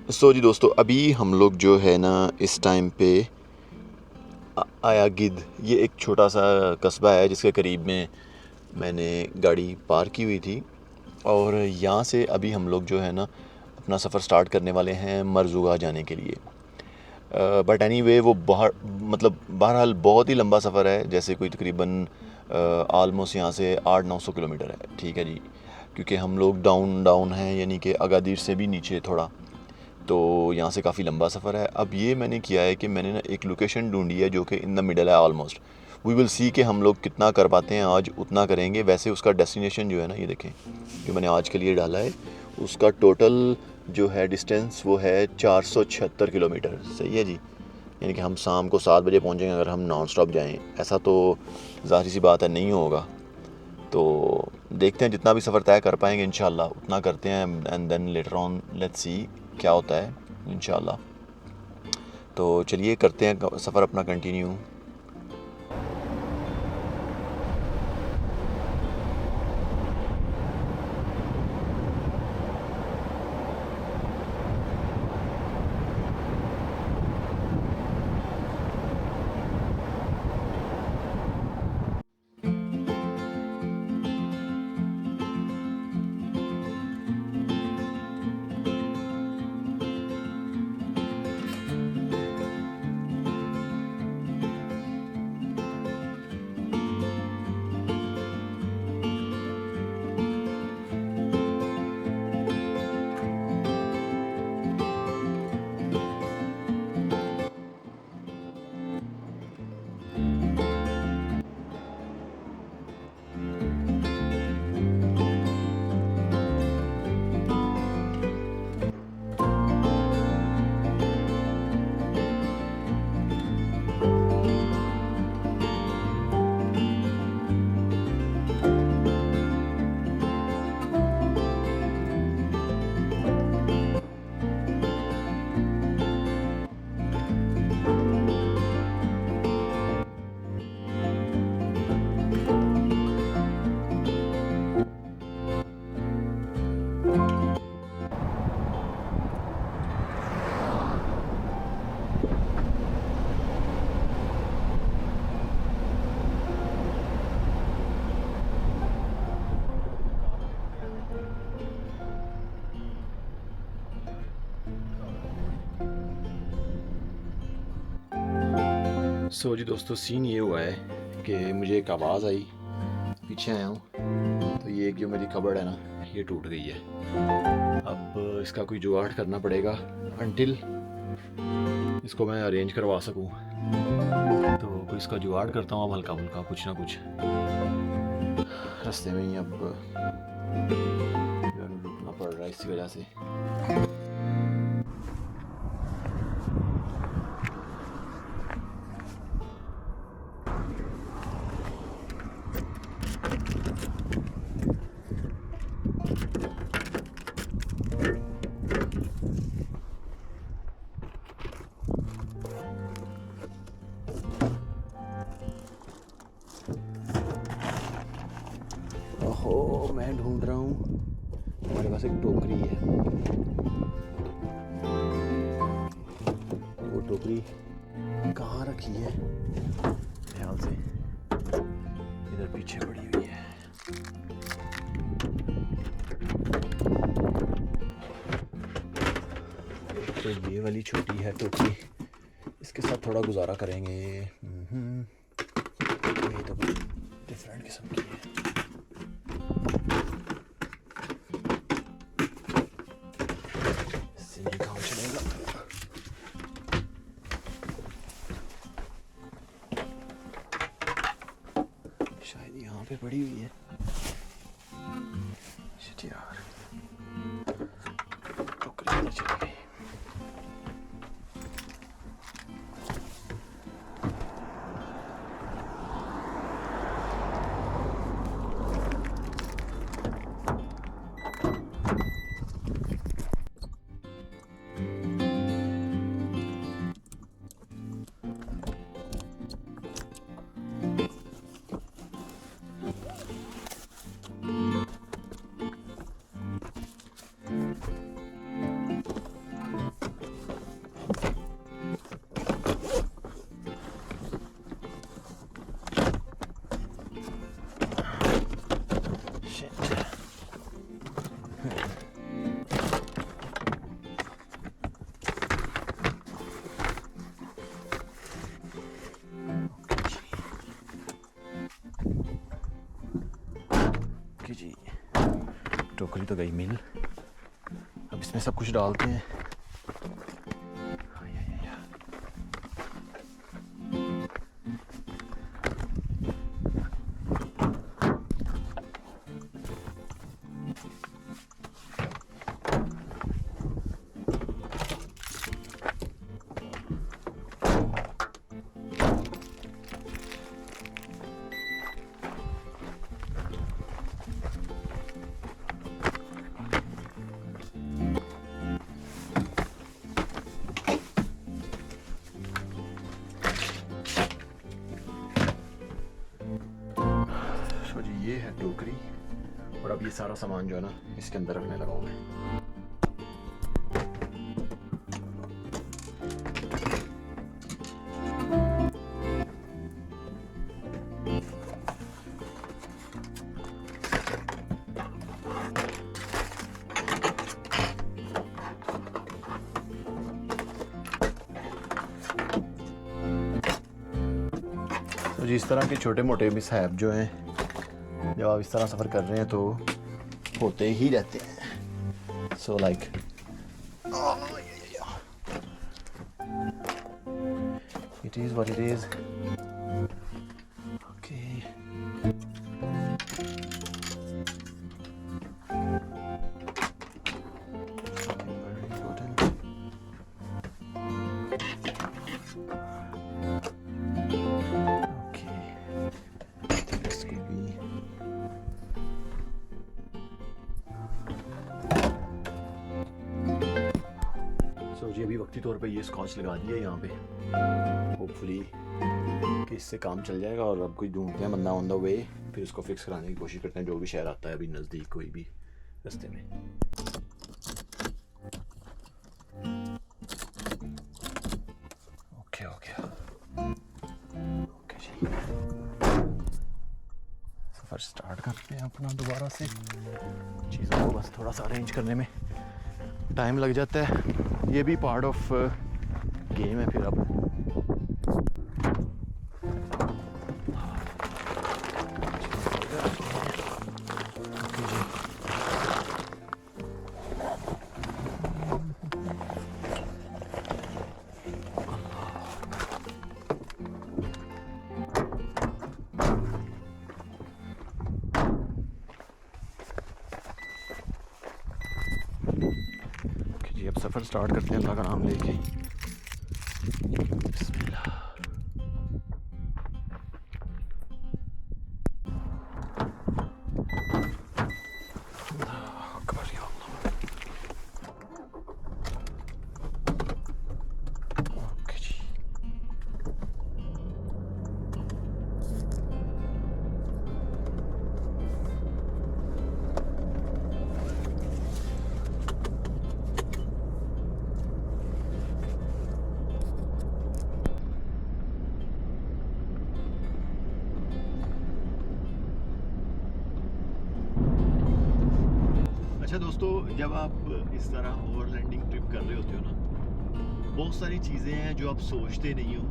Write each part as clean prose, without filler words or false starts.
सो जी दोस्तों, अभी हम लोग जो है ना इस टाइम पे आया गिद्ध, ये एक छोटा सा कस्बा है जिसके करीब में मैंने गाड़ी पार्क की हुई थी। और यहाँ से अभी हम लोग जो है ना अपना सफ़र स्टार्ट करने वाले हैं मरज़ुगा जाने के लिए। बट एनीवे वो बहरहाल बहुत ही लंबा सफ़र है, जैसे कोई तकरीबन आलमोस्ट यहाँ से 800-900 किलोमीटर है। ठीक है जी, क्योंकि हम लोग डाउन डाउन हैं, यानी कि अगादिर से भी नीचे थोड़ा, तो यहाँ से काफ़ी लंबा सफ़र है। अब ये मैंने किया है कि मैंने ना एक लोकेशन ढूंढी है जो कि इन द मिडल है ऑलमोस्ट। वी विल सी कि हम लोग कितना कर पाते हैं, आज उतना करेंगे। वैसे उसका डेस्टिनेशन जो है ना, ये देखें जो मैंने आज के लिए डाला है, उसका टोटल जो है डिस्टेंस वो है 476 किलोमीटर। सही है जी, यानी कि हम शाम को 7 बजे पहुँचेंगे अगर हम नॉन स्टॉप जाएँ। ऐसा तो ज़ाहिर सी बात है नहीं होगा, तो देखते हैं जितना भी सफ़र तय कर पाएंगे इंशाल्लाह उतना करते हैं। And then later on let's see क्या होता है इंशाल्लाह। तो चलिए करते हैं सफ़र अपना कंटिन्यू। सो जी दोस्तों, सीन ये हुआ है कि मुझे एक आवाज़ आई, पीछे आया हूँ तो ये जो मेरी कबर्ड है ना ये टूट गई है। अब इसका कोई जुगाड़ करना पड़ेगा अनटिल इसको मैं अरेंज करवा सकूँ। तो कोई इसका जुगाड़ करता हूँ अब हल्का फुल्का कुछ ना कुछ। रास्ते में ही अब रुकना पड़ रहा है इसी वजह से। ओहो, मैं ढूंढ रहा हूँ, हमारे पास एक टोकरी है। वो टोकरी कहाँ रखी है? ध्यान से इधर पीछे पड़ी हुई है। तो ये वाली छोटी है टोकरी, इसके साथ थोड़ा गुजारा करेंगे। ये तो डिफरेंट किस्म की है। इससे नहीं काम चलेगा। शायद यहाँ पे पड़ी हुई है। शिट यार, टोकरी अंदर चली गई। टोकरी तो गई मिल। अब इसमें सब कुछ डालते हैं। तो जी ये है टोकरी और अब ये सारा सामान जो है ना इसके अंदर रखने लगा हूँ मैं। तो जी इस तरह के छोटे मोटे मिसहैप जो हैं जब आप इस तरह सफ़र कर रहे हैं तो होते ही रहते हैं। So like it is what it is. Okay जी अभी वक्ती तौर पे ये स्कॉच लगा दिया है यहाँ पे, होपफुली कि इससे काम चल जाएगा। और अब कोई ढूंढते हैं बंदा ऑन द वे, फिर उसको फिक्स कराने की कोशिश करते हैं जो भी शहर आता है अभी नज़दीक कोई भी रास्ते में। ओके ओके ओके जी सफ़र स्टार्ट करते हैं अपना दोबारा से। चीज़ों को बस थोड़ा सा अरेंज करने में टाइम लग जाता है, ये भी पार्ट ऑफ गेम है। फिर अब जी अब सफ़र स्टार्ट करते हैं अल्लाह का नाम लेके। बिस्मिल्लाह। अल्लाह अकबर या अल्लाह। ओके जी अच्छा दोस्तों, जब आप इस तरह ओवरलैंडिंग ट्रिप कर रहे होते हो ना, बहुत सारी चीज़ें हैं जो आप सोचते नहीं हो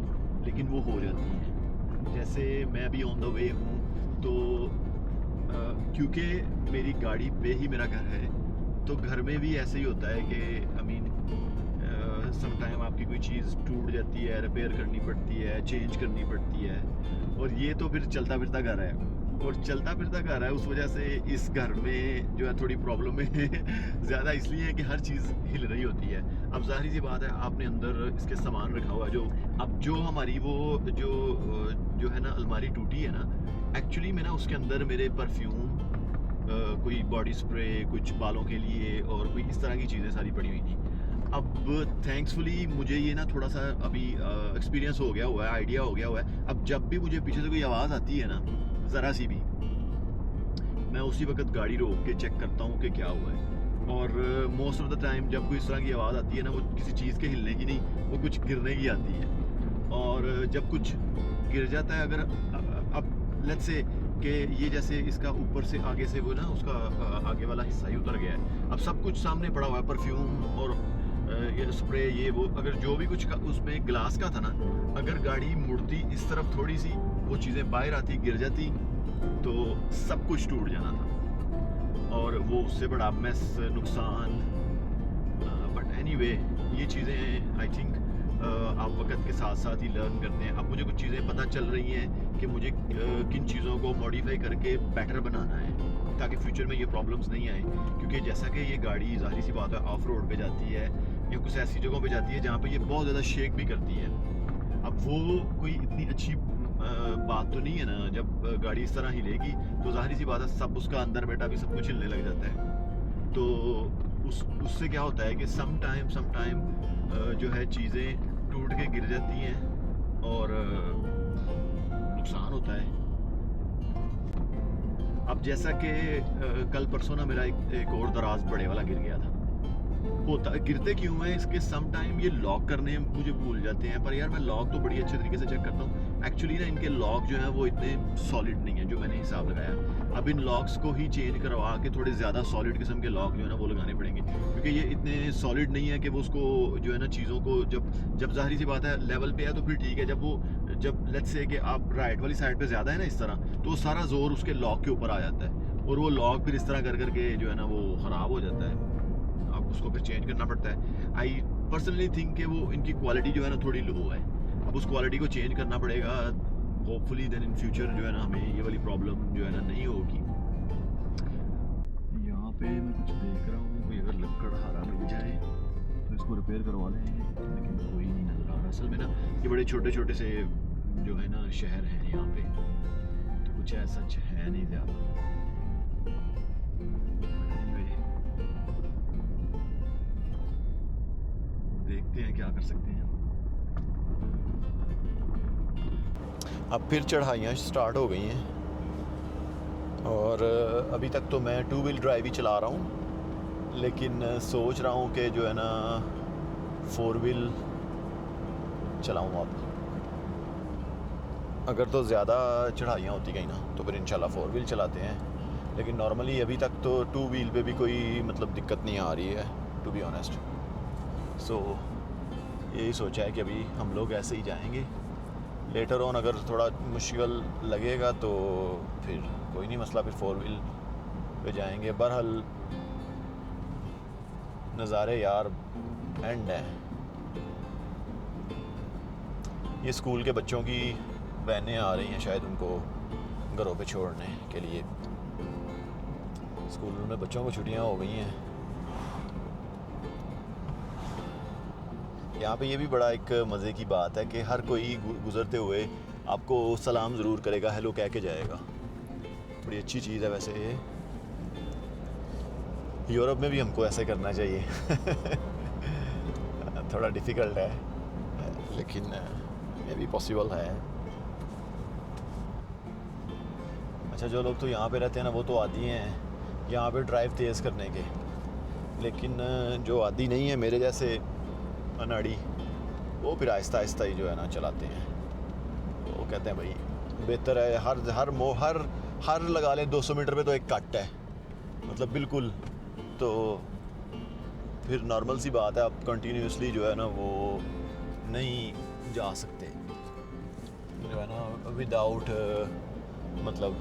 लेकिन वो हो जाती हैं। जैसे मैं अभी ऑन द वे हूँ तो क्योंकि मेरी गाड़ी पे ही मेरा घर है, तो घर में भी ऐसे ही होता है कि आई मीन समटाइम आपकी कोई चीज़ टूट जाती है, रिपेयर करनी पड़ती है, चेंज करनी पड़ती है। और ये तो फिर चलता फिरता घर है, और चलता फिरता घर है, उस वजह से इस घर में जो है थोड़ी प्रॉब्लम है ज़्यादा इसलिए है कि हर चीज़ हिल रही होती है। अब जाहिर सी बात है आपने अंदर इसके सामान रखा हुआ है, जो अब जो हमारी वो जो है ना अलमारी टूटी है ना, एक्चुअली में ना उसके अंदर मेरे परफ्यूम, कोई बॉडी स्प्रे, कुछ बालों के लिए और कोई इस तरह की चीज़ें सारी पड़ी हुई थी। अब थैंक्सफुली मुझे ये ना थोड़ा सा अभी एक्सपीरियंस हो गया हुआ है, आइडिया हो गया हुआ है। अब जब भी मुझे पीछे से कोई आवाज़ आती है ना ज़रा सी भी, मैं उसी वक्त गाड़ी रोक के चेक करता हूँ कि क्या हुआ है। और मोस्ट ऑफ द टाइम जब कोई इस तरह की आवाज़ आती है ना, वो किसी चीज़ के हिलने की नहीं, वो कुछ गिरने की आती है। और जब कुछ गिर जाता है, अगर अब लेट्स से कि ये जैसे इसका ऊपर से आगे से वो ना उसका आगे वाला हिस्सा ही उतर गया है, अब सब कुछ सामने पड़ा हुआ है, परफ्यूम और ये स्प्रे, ये वो, अगर जो भी कुछ उसमें ग्लास का था ना, अगर गाड़ी मुड़ती इस तरफ थोड़ी सी, वो चीज़ें बाहर आती, गिर जाती, तो सब कुछ टूट जाना था। और वो उससे बड़ा मैस नुकसान। बट एनीवे ये चीज़ें आई थिंक आप वक्त के साथ साथ ही लर्न करते हैं। अब मुझे कुछ चीज़ें पता चल रही हैं कि मुझे किन चीज़ों को मॉडिफाई करके बेटर बनाना है ताकि फ्यूचर में ये प्रॉब्लम्स नहीं आए, क्योंकि जैसा कि ये गाड़ी ज़ाहिर सी बात है ऑफ रोड पे जाती है या कुछ ऐसी जगहों पे जाती है जहाँ पे ये बहुत ज़्यादा शेक भी करती है। अब वो कोई इतनी अच्छी बात तो नहीं है ना, जब गाड़ी इस तरह हिलेगी तो ज़ाहिर सी बात है सब उसका अंदर बैठा भी सब कुछ हिलने लग जाता है। तो उससे क्या होता है कि सम टाइम जो है चीज़ें टूट के गिर जाती हैं और नुकसान होता है। अब जैसा कि कल परसों ना मेरा एक और दराज बड़े वाला गिर गया था। होता गिरते क्यों है इसके सम टाइम ये लॉक करने मुझे भूल जाते हैं, पर यार मैं लॉक तो बड़ी अच्छे तरीके से चेक करता हूँ। एक्चुअली ना इनके लॉक जो है वो इतने सॉलिड नहीं है जो मैंने हिसाब लगाया। अब इन लॉक्स को ही चेंज करवा के थोड़े ज़्यादा सॉलिड किस्म के लॉक जो है ना वो लगाने पड़ेंगे, क्योंकि ये इतने सॉलिड नहीं है कि वो उसको जो है ना चीज़ों को जब ज़ाहिर सी बात है लेवल पे है तो फिर ठीक है। जब लेट्स से कि आप राइट वाली साइड पे ज़्यादा है ना इस तरह, तो वो सारा जोर उसके लॉक के ऊपर आ जाता है और वो लॉक फिर इस तरह कर करके जो है ना वो ख़राब हो जाता है। अब उसको फिर चेंज करना पड़ता है। आई पर्सनली थिंक कि वो इनकी क्वालिटी जो है ना थोड़ी लो है। अब उस क्वालिटी को चेंज करना पड़ेगा, होपफुली देन इन फ्यूचर जो है ना हमें ये वाली प्रॉब्लम जो है ना नहीं होगी। यहाँ पे मैं कुछ देख रहा हूँ, कोई अगर लकड़हारा मिल जाए तो इसको रिपेयर करवा लें, लेकिन कोई नहीं नज़र आ रहा। असल में ना ये बड़े छोटे छोटे से जो है ना शहर हैं यहाँ पे, तो कुछ ऐसा है नहीं ज़्यादा। देखते हैं क्या कर सकते हैं। अब फिर चढ़ाइयाँ स्टार्ट हो गई हैं और अभी तक तो मैं 2 व्हील ड्राइव ही चला रहा हूँ, लेकिन सोच रहा हूँ कि जो है ना 4 व्हील चलाऊँ। अब अगर तो ज़्यादा चढ़ाइयाँ होती गई ना तो फिर इंशाल्लाह 4 व्हील चलाते हैं, लेकिन नॉर्मली अभी तक तो 2 व्हील पे भी कोई मतलब दिक्कत नहीं आ रही है टू बी ऑनेस्ट। सो यही सोचा है कि अभी हम लोग ऐसे ही जाएंगे। लेटर ऑन अगर थोड़ा मुश्किल लगेगा तो फिर कोई नहीं मसला, फिर 4 व्हील पे जाएंगे। बहरहाल नज़ारे यार एंड है। ये स्कूल के बच्चों की वैनें आ रही हैं, शायद उनको घरों पे छोड़ने के लिए। स्कूल में बच्चों को छुट्टियां हो गई हैं। यहाँ पे ये भी बड़ा एक मज़े की बात है कि हर कोई गुज़रते हुए आपको सलाम ज़रूर करेगा, हेलो कह के जाएगा। बड़ी अच्छी चीज़ है वैसे ये। यूरोप में भी हमको ऐसे करना चाहिए। थोड़ा डिफ़िकल्ट है लेकिन ये भी पॉसिबल है। अच्छा, जो लोग तो यहाँ पे रहते हैं ना वो तो आदी हैं यहाँ पे ड्राइव तेज़ करने के, लेकिन जो आदी नहीं है मेरे जैसे अनाड़ी, वो फिर आहिस्ता आहिस्ता ही जो है ना चलाते हैं। वो कहते हैं भाई बेहतर है हर लगा लें 200 मीटर पे तो एक कट है, मतलब बिल्कुल। तो फिर नॉर्मल सी बात है, आप कंटिन्यूसली जो है ना वो नहीं जा सकते जो है ना विदाउट मतलब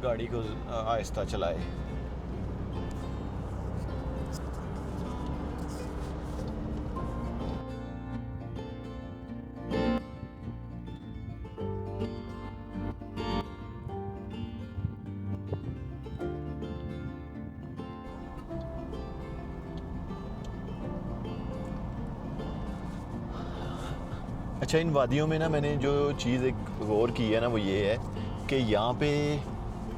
गाड़ी को आहिस्ता चलाए। अच्छा, इन वादियों में ना मैंने जो चीज़ एक गौर की है ना वो ये है कि यहाँ पे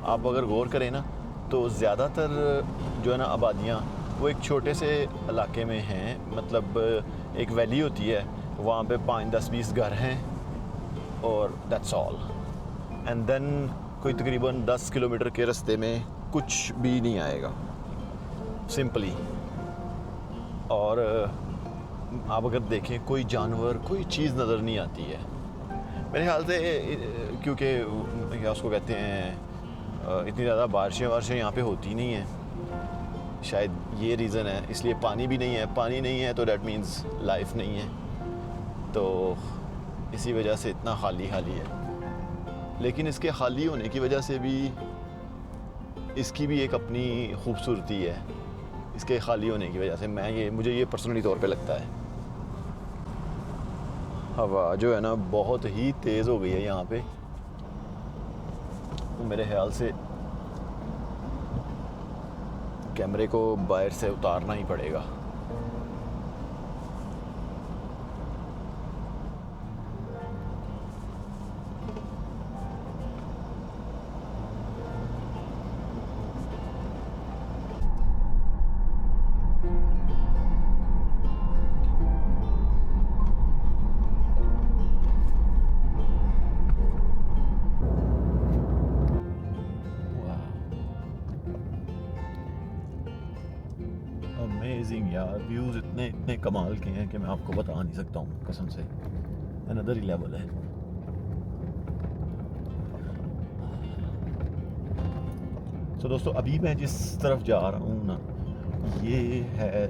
आप अगर गौर करें ना तो ज़्यादातर जो है ना आबादियाँ वो एक छोटे से इलाके में हैं। मतलब एक वैली होती है, वहाँ पे 5, 10, 20 घर हैं और दैट्स ऑल। एंड देन कोई तकरीबन 10 किलोमीटर के रास्ते में कुछ भी नहीं आएगा सिंपली। और आप अगर देखें कोई जानवर कोई चीज़ नज़र नहीं आती है मेरे ख्याल से, क्योंकि क्या उसको कहते हैं इतनी ज़्यादा बारिशें यहाँ पे होती नहीं हैं, शायद ये रीज़न है। इसलिए पानी भी नहीं है, पानी नहीं है तो डैट मीन्स लाइफ नहीं है, तो इसी वजह से इतना खाली है। लेकिन इसके खाली होने की वजह से भी इसकी भी एक अपनी खूबसूरती है। इसके खाली होने की वजह से मुझे ये पर्सनली तौर पे लगता है। हवा जो है ना बहुत ही तेज़ हो गई है यहाँ पे, तो मेरे ख्याल से कैमरे को बाहर से उतारना ही पड़ेगा। अमेजिंग यार, व्यूज़ इतने इतने कमाल के हैं कि मैं आपको बता नहीं सकता हूँ कसम से। अनदर ही लेवल है। तो दोस्तों अभी मैं जिस तरफ जा रहा हूँ ना, ये है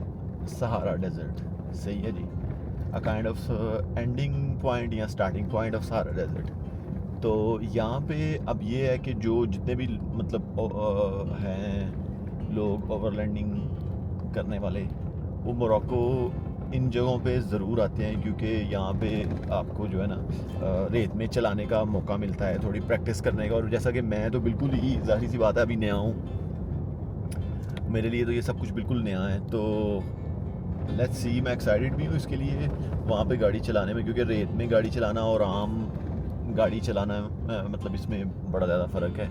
सहारा डेजर्ट। सही है जी, a kind of ending point या starting point of Sahara desert. तो यहाँ पे अब ये है कि जो जितने भी मतलब हैं लोग ओवरलैंडिंग करने वाले, वो मोरक्को इन जगहों पे ज़रूर आते हैं, क्योंकि यहाँ पे आपको जो है ना रेत में चलाने का मौका मिलता है, थोड़ी प्रैक्टिस करने का। और जैसा कि मैं तो बिल्कुल ही ज़ाहिर सी बात है अभी नया हूँ, मेरे लिए तो ये सब कुछ बिल्कुल नया है। तो लेट्स सी, मैं एक्साइटेड भी हूँ इसके लिए वहाँ पे गाड़ी चलाने में, क्योंकि रेत में गाड़ी चलाना और आम गाड़ी चलाना मतलब इसमें बड़ा ज़्यादा फ़र्क है।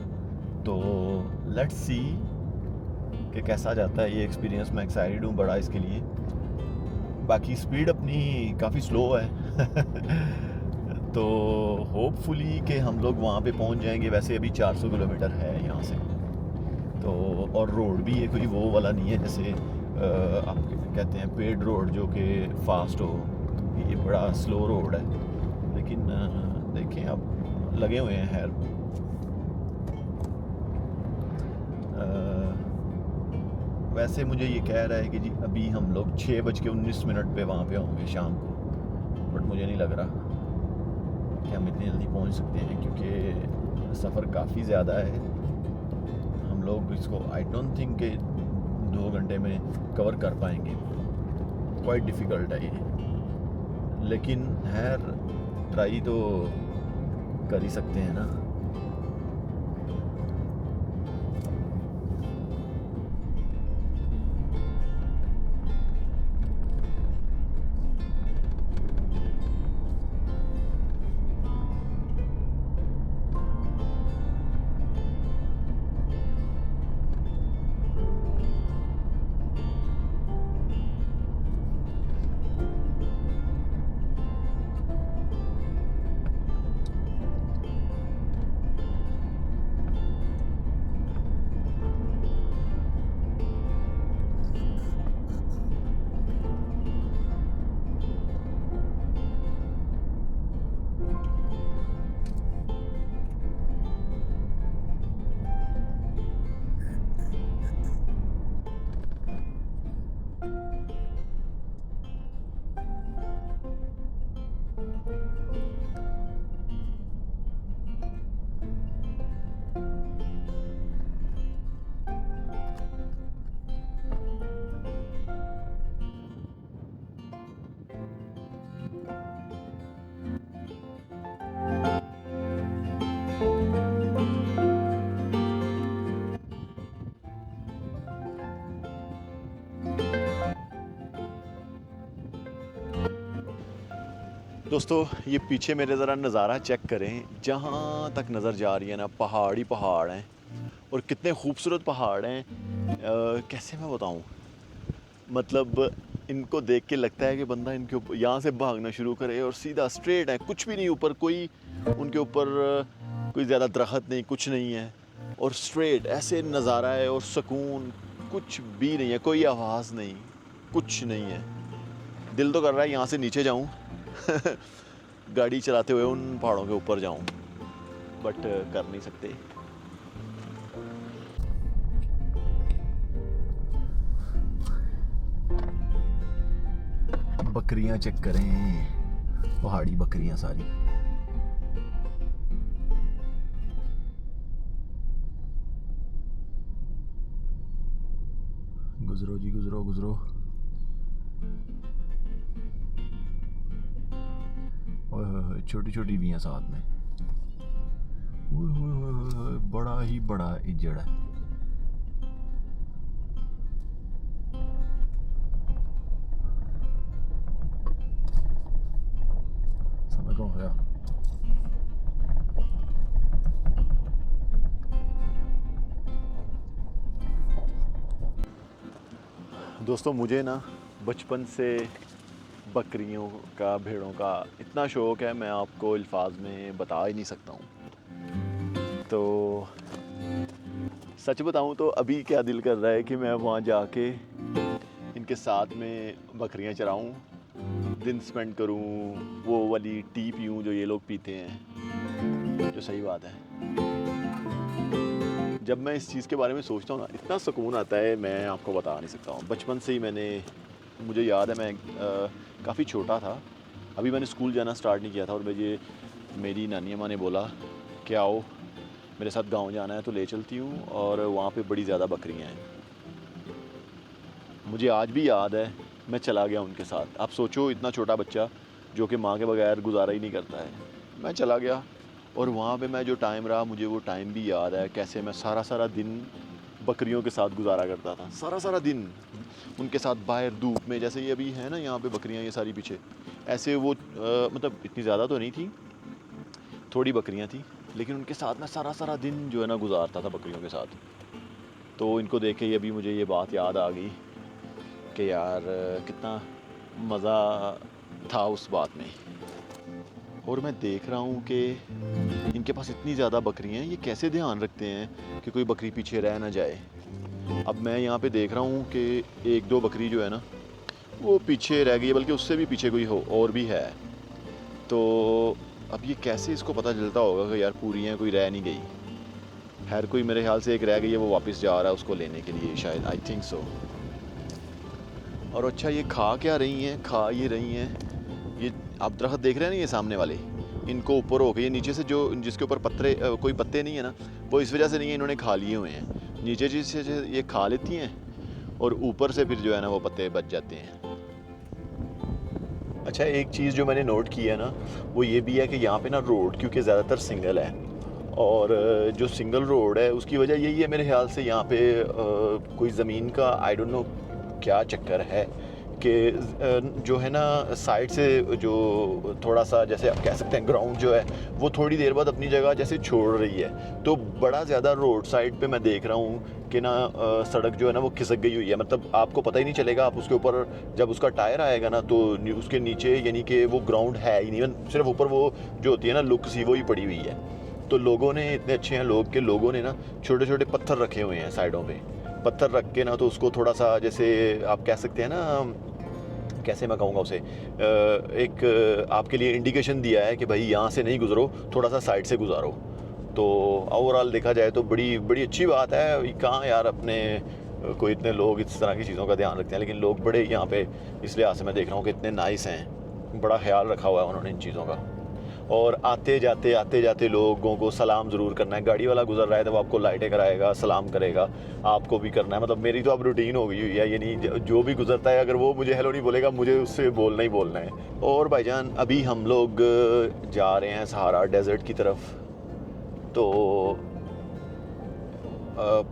तो लेट्स सी कि कैसा जाता है ये एक्सपीरियंस। मैं एक्साइटेड हूँ बड़ा इसके लिए। बाकी स्पीड अपनी काफ़ी स्लो है तो होपफुली कि हम लोग वहाँ पे पहुँच जाएंगे। वैसे अभी 400 किलोमीटर है यहाँ से, तो और रोड भी ये कोई वो वाला नहीं है जैसे आप कहते हैं पेड रोड जो कि फास्ट हो। ये बड़ा स्लो रोड है, लेकिन देखें अब लगे हुए हैं। खैर वैसे मुझे ये कह रहा है कि जी अभी हम लोग 6:19 पे वहाँ पे होंगे शाम को, बट मुझे नहीं लग रहा कि हम इतनी जल्दी पहुँच सकते हैं, क्योंकि सफ़र काफ़ी ज़्यादा है। हम लोग इसको आई डोंट थिंक कि 2 घंटे में कवर कर पाएंगे। क्वाइट डिफ़िकल्ट है ये, लेकिन खैर ट्राई तो कर ही सकते हैं ना। दोस्तों ये पीछे मेरे ज़रा नज़ारा चेक करें, जहाँ तक नज़र जा रही है ना पहाड़ ही पहाड़ हैं, और कितने खूबसूरत पहाड़ हैं। कैसे मैं बताऊँ, मतलब इनको देख के लगता है कि बंदा इनके ऊपर यहाँ से भागना शुरू करे, और सीधा स्ट्रेट है, कुछ भी नहीं ऊपर, कोई उनके ऊपर कोई ज़्यादा दरख्त नहीं, कुछ नहीं है, और स्ट्रेट ऐसे नज़ारा है और सुकून, कुछ भी नहीं है, कोई आवाज़ नहीं, कुछ नहीं है। दिल तो कर रहा है यहाँ से नीचे जाऊँ गाड़ी चलाते हुए उन पहाड़ों के ऊपर जाऊं, बट कर नहीं सकते। बकरियां चेक करें, पहाड़ी बकरियां सारी। गुजरो जी, गुजरो गुजरो। ओए छोटी छोटी भी हैं साथ में। ओए बड़ा ही बड़ा इजड़ है। समय कौन होया? दोस्तों, मुझे ना बचपन से बकरियों का, भेड़ों का इतना शौक़ है, मैं आपको अल्फाज में बता ही नहीं सकता हूँ। तो सच बताऊँ तो अभी क्या दिल कर रहा है कि मैं वहाँ जाके इनके साथ में बकरियाँ चराऊँ, दिन स्पेंड करूँ, वो वाली टी पीऊँ जो ये लोग पीते हैं, जो सही बात है। जब मैं इस चीज़ के बारे में सोचता हूँ ना, इतना सुकून आता है, मैं आपको बता नहीं सकता हूँ। बचपन से ही मुझे याद है, मैं काफ़ी छोटा था, अभी मैंने स्कूल जाना स्टार्ट नहीं किया था, और मेरी नानी अम्मा ने बोला कि आओ मेरे साथ गांव जाना है तो ले चलती हूँ, और वहाँ पे बड़ी ज़्यादा बकरियाँ हैं। मुझे आज भी याद है, मैं चला गया उनके साथ। आप सोचो, इतना छोटा बच्चा जो कि माँ के बगैर गुजारा ही नहीं करता है, मैं चला गया, और वहाँ पे मैं जो टाइम रहा, मुझे वो टाइम भी याद है, कैसे मैं सारा दिन बकरियों के साथ गुजारा करता था। सारा दिन उनके साथ बाहर धूप में, जैसे ये अभी है ना यहाँ पे बकरियाँ ये सारी पीछे, ऐसे वो मतलब इतनी ज़्यादा तो नहीं थी, थोड़ी बकरियाँ थी, लेकिन उनके साथ मैं सारा दिन जो है ना गुजारता था बकरियों के साथ। तो इनको देख के अभी मुझे ये बात याद आ गई कि यार कितना मज़ा था उस बात में। और मैं देख रहा हूँ कि इनके पास इतनी ज़्यादा बकरियाँ हैं, ये कैसे ध्यान रखते हैं कि कोई बकरी पीछे रह ना जाए। अब मैं यहाँ पे देख रहा हूँ कि एक दो बकरी जो है ना वो पीछे रह गई है, बल्कि उससे भी पीछे कोई हो और भी है। तो अब ये कैसे इसको पता चलता होगा कि यार पूरी हैं, कोई रह नहीं गई। खैर, कोई मेरे ख्याल से एक रह गई है, वो वापस जा रहा है उसको लेने के लिए शायद, आई थिंक सो। और अच्छा, ये खा क्या रही हैं? खा ये रही हैं, ये आप दरख्त देख रहे हैं ना, ये सामने वाले, इनको ऊपर होके ये नीचे से जो जिसके ऊपर कोई पत्ते नहीं है ना, वो इस वजह से नहीं है, इन्होंने खा लिए हुए हैं। नीचे जिससे ये खा लेती हैं, और ऊपर से फिर जो है ना वो पत्ते बच जाते हैं। अच्छा, एक चीज़ जो मैंने नोट की है ना, वो ये भी है कि यहाँ पे ना रोड क्योंकि ज़्यादातर सिंगल है, और जो सिंगल रोड है उसकी वजह यही है मेरे ख्याल से, यहाँ पे कोई ज़मीन का आई डोंट नो क्या चक्कर है कि जो है ना साइड से जो थोड़ा सा, जैसे आप कह सकते हैं ग्राउंड जो है, वो थोड़ी देर बाद अपनी जगह जैसे छोड़ रही है। तो बड़ा ज़्यादा रोड साइड पे मैं देख रहा हूँ कि ना सड़क जो है ना वो खिसक गई हुई है, मतलब आपको पता ही नहीं चलेगा। आप उसके ऊपर जब उसका टायर आएगा ना, तो उसके नीचे यानी कि वो ग्राउंड है ही नहीं, सिर्फ ऊपर वो जो होती है ना लुक सी, वो ही पड़ी हुई है। तो लोगों ने, इतने अच्छे हैं लोग, के लोगों ने ना छोटे छोटे पत्थर रखे हुए हैं साइडों पे। पत्थर रख के ना, तो उसको थोड़ा सा, जैसे आप कह सकते हैं ना, कैसे मैं कहूँगा उसे, एक आपके लिए इंडिकेशन दिया है कि भाई यहाँ से नहीं गुजरो, थोड़ा सा साइड से गुजारो। तो ओवरऑल देखा जाए तो बड़ी बड़ी अच्छी बात है। कहाँ यार अपने कोई इतने लोग इस तरह की चीज़ों का ध्यान रखते हैं, लेकिन लोग बड़े यहाँ पे इस लिहाज से मैं देख रहा हूँ कि इतने नाइस हैं, बड़ा ख्याल रखा हुआ है उन्होंने इन चीज़ों का। और आते जाते लोगों को सलाम ज़रूर करना है। गाड़ी वाला गुजर रहा है तो वो आपको लाइटें कराएगा, सलाम करेगा, आपको भी करना है। मतलब मेरी तो अब रूटीन हो गई हुई है, यानी जो भी गुजरता है अगर वो मुझे हेलो नहीं बोलेगा, मुझे उससे बोलना ही बोलना है। और भाईजान, अभी हम लोग जा रहे हैं सहारा डेज़र्ट की तरफ। तो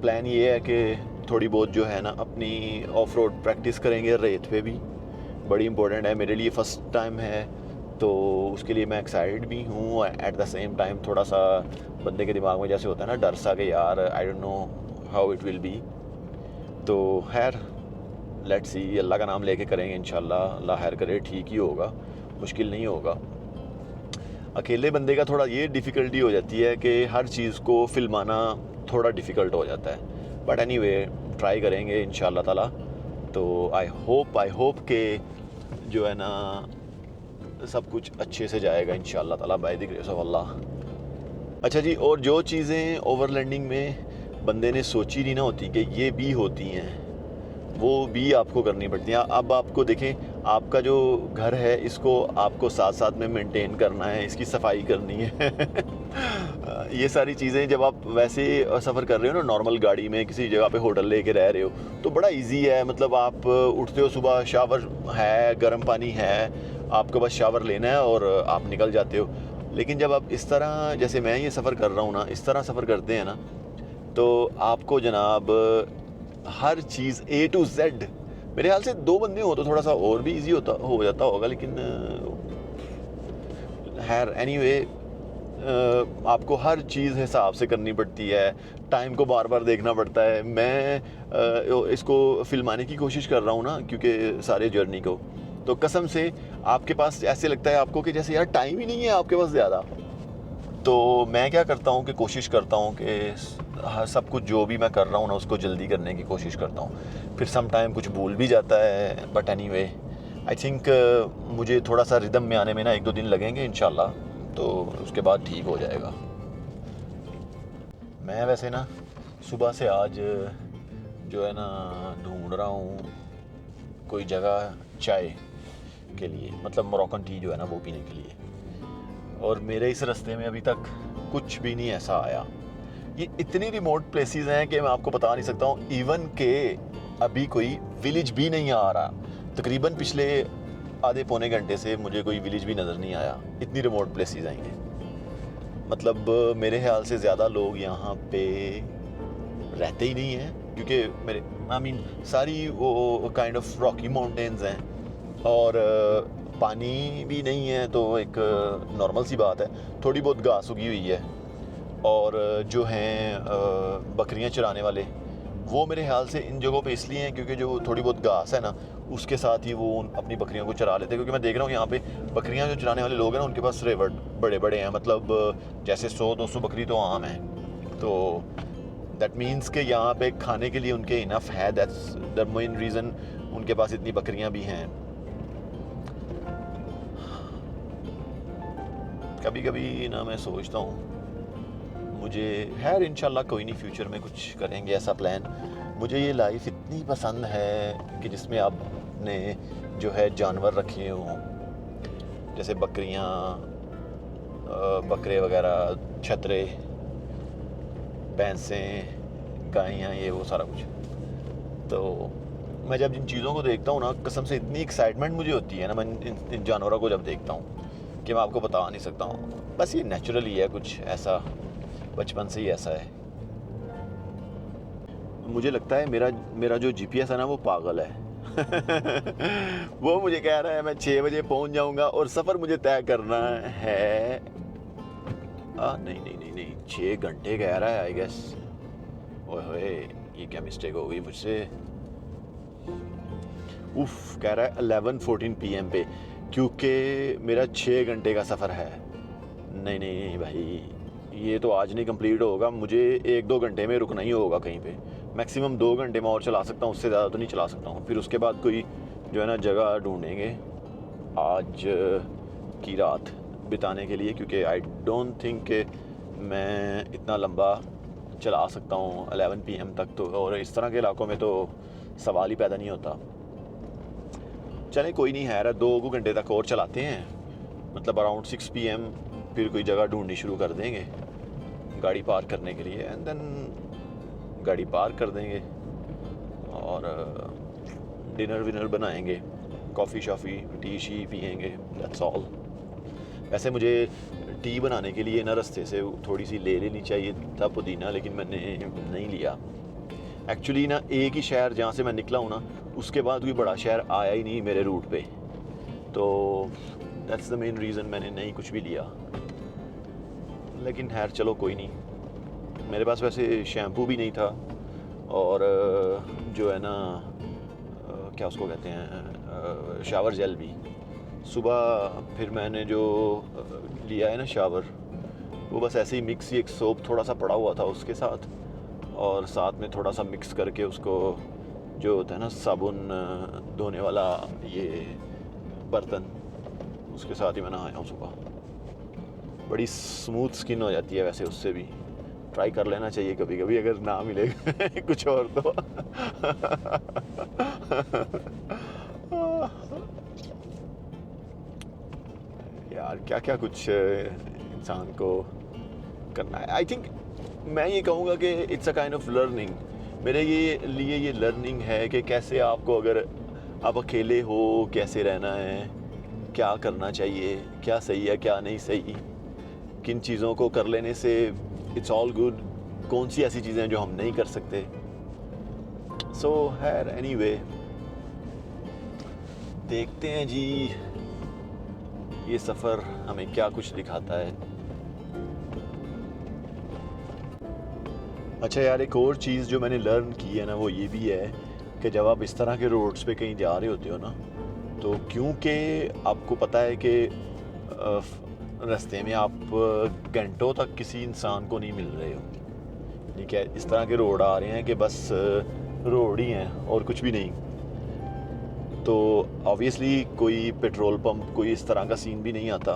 प्लान ये है कि थोड़ी बहुत जो है ना अपनी ऑफ रोड प्रैक्टिस करेंगे रेत पे भी, बड़ी इंपॉर्टेंट है मेरे लिए, फ़र्स्ट टाइम है, तो उसके लिए मैं एक्साइटेड भी हूँ। एट द सेम टाइम थोड़ा सा बंदे के दिमाग में जैसे होता है ना डर सा कि यार I don't know how it will be. तो खैर, लेट्स सी, अल्लाह का नाम लेके करेंगे इंशाल्लाह, अल्लाह खैर करे, ठीक ही होगा, मुश्किल नहीं होगा। अकेले बंदे का थोड़ा ये डिफ़िकल्टी हो जाती है कि हर चीज़ को फिल्माना थोड़ा डिफ़िकल्ट हो जाता है, बट एनीवे ट्राई करेंगे इंशाल्लाह ताला। तो आई होप के जो है ना सब कुछ अच्छे से जाएगा इंशाल्लाह ताला, बाय द ग्रेस ऑफ अल्लाह। अच्छा जी, और जो चीज़ें ओवरलैंडिंग में बंदे ने सोची नहीं ना होती कि ये भी होती हैं, वो भी आपको करनी पड़ती हैं। अब आपको देखें, आपका जो घर है इसको आपको साथ साथ में मेंटेन करना है, इसकी सफाई करनी है ये सारी चीज़ें जब आप वैसे सफ़र कर रहे हो ना नॉर्मल गाड़ी में, किसी जगह पे होटल लेके रह रहे हो, तो बड़ा इजी है। मतलब आप उठते हो सुबह, शावर है, गर्म पानी है, आपको बस शावर लेना है और आप निकल जाते हो। लेकिन जब आप इस तरह, जैसे मैं ये सफ़र कर रहा हूँ ना, इस तरह सफ़र करते हैं ना, तो आपको जनाब हर चीज़ A to Z, मेरे ख्याल से 2 बंदे हो तो थोड़ा सा और भी इजी हो जाता होगा, लेकिन खैर एनीवे, आपको हर चीज़ हिसाब से करनी पड़ती है, टाइम को बार बार देखना पड़ता है। मैं इसको फिल्माने की कोशिश कर रहा हूँ ना, क्योंकि सारे जर्नी को, तो कसम से आपके पास ऐसे लगता है आपको कि जैसे यार टाइम ही नहीं है आपके पास ज़्यादा। तो मैं क्या करता हूँ कि कोशिश करता हूँ कि सब कुछ जो भी मैं कर रहा हूँ ना उसको जल्दी करने की कोशिश करता हूँ। फिर सम टाइम कुछ भूल भी जाता है, बट एनीवे आई थिंक मुझे थोड़ा सा रिदम में आने में ना 1-2 दिन लगेंगे इंशाल्लाह, तो उसके बाद ठीक हो जाएगा। मैं वैसे ना सुबह से आज जो है ना ढूंढ रहा हूँ कोई जगह चाय के लिए, मतलब मोरक्कन टी जो है ना वो पीने के लिए, और मेरे इस रास्ते में अभी तक कुछ भी नहीं ऐसा आया। ये इतनी रिमोट प्लेसेस हैं कि मैं आपको बता नहीं सकता हूँ। इवन के अभी कोई विलेज भी नहीं आ रहा, तकरीबन पिछले आधे पौने घंटे से मुझे कोई विलेज भी नज़र नहीं आया। इतनी रिमोट प्लेसेस आएंगे, मतलब मेरे ख्याल से ज़्यादा लोग यहाँ पे रहते ही नहीं हैं, क्योंकि मेरे आई मीन सारी वो काइंड ऑफ रॉकी माउंटेन्स हैं और पानी भी नहीं है, तो एक नॉर्मल सी बात है। थोड़ी बहुत घास उगी हुई है, और जो हैं बकरियां चराने वाले, वो मेरे ख्याल से इन जगहों पे इसलिए हैं क्योंकि जो थोड़ी बहुत घास है ना उसके साथ ही वो अपनी बकरियों को चरा लेते हैं। क्योंकि मैं देख रहा हूँ यहाँ पे बकरियां जो चराने वाले लोग हैं ना उनके पास रेवट बड़े बड़े हैं, मतलब जैसे 100-200 बकरी तो आम है। तो दैट मीन्स कि यहाँ पे खाने के लिए उनके इनफ है, दैट्स द मेन रीज़न उनके पास इतनी बकरियाँ भी हैं। कभी कभी ना मैं सोचता हूँ मुझे, खैर इंशाल्लाह कोई नहीं, फ्यूचर में कुछ करेंगे ऐसा प्लान। मुझे ये लाइफ इतनी पसंद है कि जिसमें आपने जो है जानवर रखे हों, जैसे बकरियाँ, बकरे वगैरह, छतरे, भैंसें, गायें, ये वो सारा कुछ। तो मैं जब जिन चीज़ों को देखता हूँ ना, कसम से इतनी एक्साइटमेंट मुझे होती है ना, मैं इन जानवरों को जब देखता हूँ कि मैं आपको बता नहीं सकता हूँ। बस ये नेचुरल ही है, कुछ ऐसा बचपन से ही ऐसा है। मुझे लगता है मेरा जो जीपीएस है ना वो पागल है वो मुझे कह रहा है मैं 6 बजे पहुंच जाऊंगा और सफ़र मुझे तय करना है। नहीं नहीं नहीं नहीं, 6 घंटे कह रहा है आई गेस। ओए होए, ये क्या मिस्टेक हो गई मुझसे। उफ, कह रहा है 11:14 PM पे, क्योंकि मेरा 6 घंटे का सफ़र है। नहीं नहीं नहीं भाई, ये तो आज नहीं कंप्लीट होगा, मुझे 1-2 घंटे में रुकना ही होगा कहीं पे। मैक्सिमम 2 घंटे में और चला सकता हूँ, उससे ज़्यादा तो नहीं चला सकता हूँ। फिर उसके बाद कोई जो है ना जगह ढूंढेंगे आज की रात बिताने के लिए, क्योंकि आई डोंट थिंक कि मैं इतना लंबा चला सकता हूँ 11 PM तक, तो और इस तरह के इलाकों में तो सवाल ही पैदा नहीं होता। चलें कोई नहीं है, 2 घंटे तक और चलाते हैं, मतलब अराउंड 6 PM फिर कोई जगह ढूंढनी शुरू कर देंगे गाड़ी पार्क करने के लिए, एंड देन गाड़ी पार्क कर देंगे और डिनर विनर बनाएंगे, कॉफ़ी शॉफ़ी टी शी पियेंगे, दैट्स ऑल। वैसे मुझे टी बनाने के लिए ना रास्ते से थोड़ी सी ले लेनी चाहिए था पुदीना, लेकिन मैंने नहीं लिया। एक्चुअली ना एक ही शहर जहाँ से मैं निकला हूँ ना उसके बाद कोई बड़ा शहर आया ही नहीं मेरे रूट पे, तो दैट्स द मेन रीज़न मैंने नहीं कुछ भी लिया। लेकिन खैर चलो कोई नहीं। मेरे पास वैसे शैम्पू भी नहीं था, और जो है ना क्या उसको कहते हैं, शावर जेल भी। सुबह फिर मैंने जो लिया है ना शावर, वो बस ऐसे ही मिक्स ही, एक सोप थोड़ा सा पड़ा हुआ था उसके साथ, और साथ में थोड़ा सा मिक्स करके उसको, जो होता है ना साबुन धोने वाला ये बर्तन, उसके साथ ही मैं नहाया हूँ सुबह। बड़ी स्मूथ स्किन हो जाती है वैसे उससे भी, ट्राई कर लेना चाहिए कभी कभी, अगर ना मिले कुछ और तो यार क्या क्या कुछ इंसान को करना है। आई थिंक मैं ये कहूँगा कि it's a kind of learning. मेरे लिए ये लर्निंग है कि कैसे आपको, अगर आप अकेले हो, कैसे रहना है, क्या करना चाहिए, क्या सही है क्या नहीं सही, किन चीज़ों को कर लेने से इट्स ऑल गुड, कौन सी ऐसी चीज़ें हैं जो हम नहीं कर सकते। सो है एनीवे, देखते हैं जी ये सफ़र हमें क्या कुछ दिखाता है। अच्छा यार, एक और चीज़ जो मैंने लर्न की है ना, वो ये भी है कि जब आप इस तरह के रोड्स पे कहीं जा रहे होते हो ना, तो क्योंकि आपको पता है कि रास्ते में आप घंटों तक किसी इंसान को नहीं मिल रहे हो, ठीक है, इस तरह के रोड आ रहे हैं कि बस रोड ही हैं और कुछ भी नहीं, तो ऑब्वियसली कोई पेट्रोल पंप, कोई इस तरह का सीन भी नहीं आता।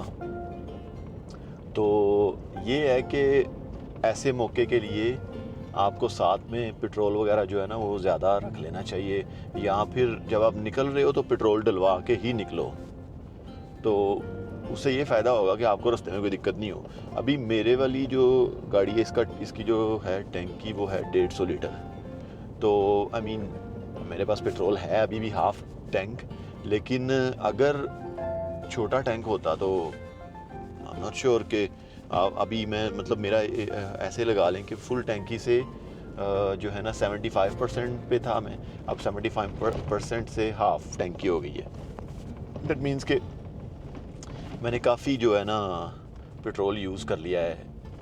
तो ये है कि ऐसे मौके के लिए आपको साथ में पेट्रोल वगैरह जो है ना वो ज़्यादा रख लेना चाहिए, या फिर जब आप निकल रहे हो तो पेट्रोल डलवा के ही निकलो, तो उससे ये फ़ायदा होगा कि आपको रास्ते में कोई दिक्कत नहीं हो। अभी मेरे वाली जो गाड़ी है, इसकी जो है टैंकी, वो है 150 लीटर, तो आई मीन मेरे पास पेट्रोल है अभी भी हाफ टैंक, लेकिन अगर छोटा टैंक होता तो आई एम नॉट श्योर कि अभी मैं, मतलब मेरा ऐसे लगा लें कि फुल टैंकी से जो है ना 75% पे था मैं, अब 75% से हाफ टैंकी हो गई है। दैट मीन्स कि मैंने काफ़ी जो है ना पेट्रोल यूज़ कर लिया है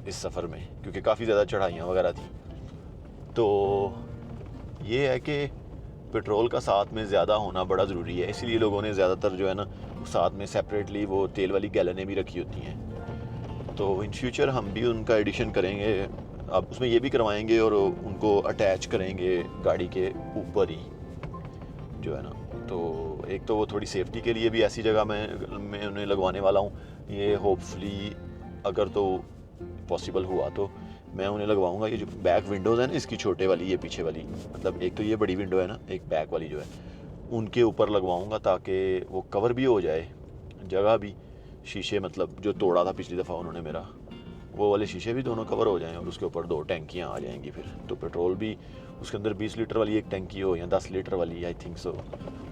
इस सफ़र में, क्योंकि काफ़ी ज़्यादा चढ़ाइयाँ वगैरह थी। तो ये है कि पेट्रोल का साथ में ज़्यादा होना बड़ा ज़रूरी है, इसीलिए लोगों ने ज़्यादातर जो है ना साथ में सेपरेटली वो तेल वाली गैलनें भी रखी होती हैं। तो इन फ्यूचर हम भी उनका एडिशन करेंगे, अब उसमें ये भी करवाएंगे और उनको अटैच करेंगे गाड़ी के ऊपर ही जो है ना। तो एक तो वो थोड़ी सेफ्टी के लिए भी ऐसी जगह मैं उन्हें लगवाने वाला हूँ, ये होपफुली अगर तो पॉसिबल हुआ तो मैं उन्हें लगवाऊंगा। ये जो बैक विंडोज़ है ना इसकी, छोटे वाली, ये पीछे वाली, मतलब एक तो ये बड़ी विंडो है ना, एक बैक वाली जो है, उनके ऊपर लगवाऊंगा ताकि वो कवर भी हो जाए, जगह भी, शीशे मतलब जो तोड़ा था पिछली दफ़ा उन्होंने मेरा, वो वाले शीशे भी दोनों कवर हो जाएं, और उसके ऊपर 2 टैंकियाँ आ जाएंगी फिर, तो पेट्रोल भी उसके अंदर 20 लीटर वाली एक टैंकी हो या 10 लीटर वाली, आई थिंक सो।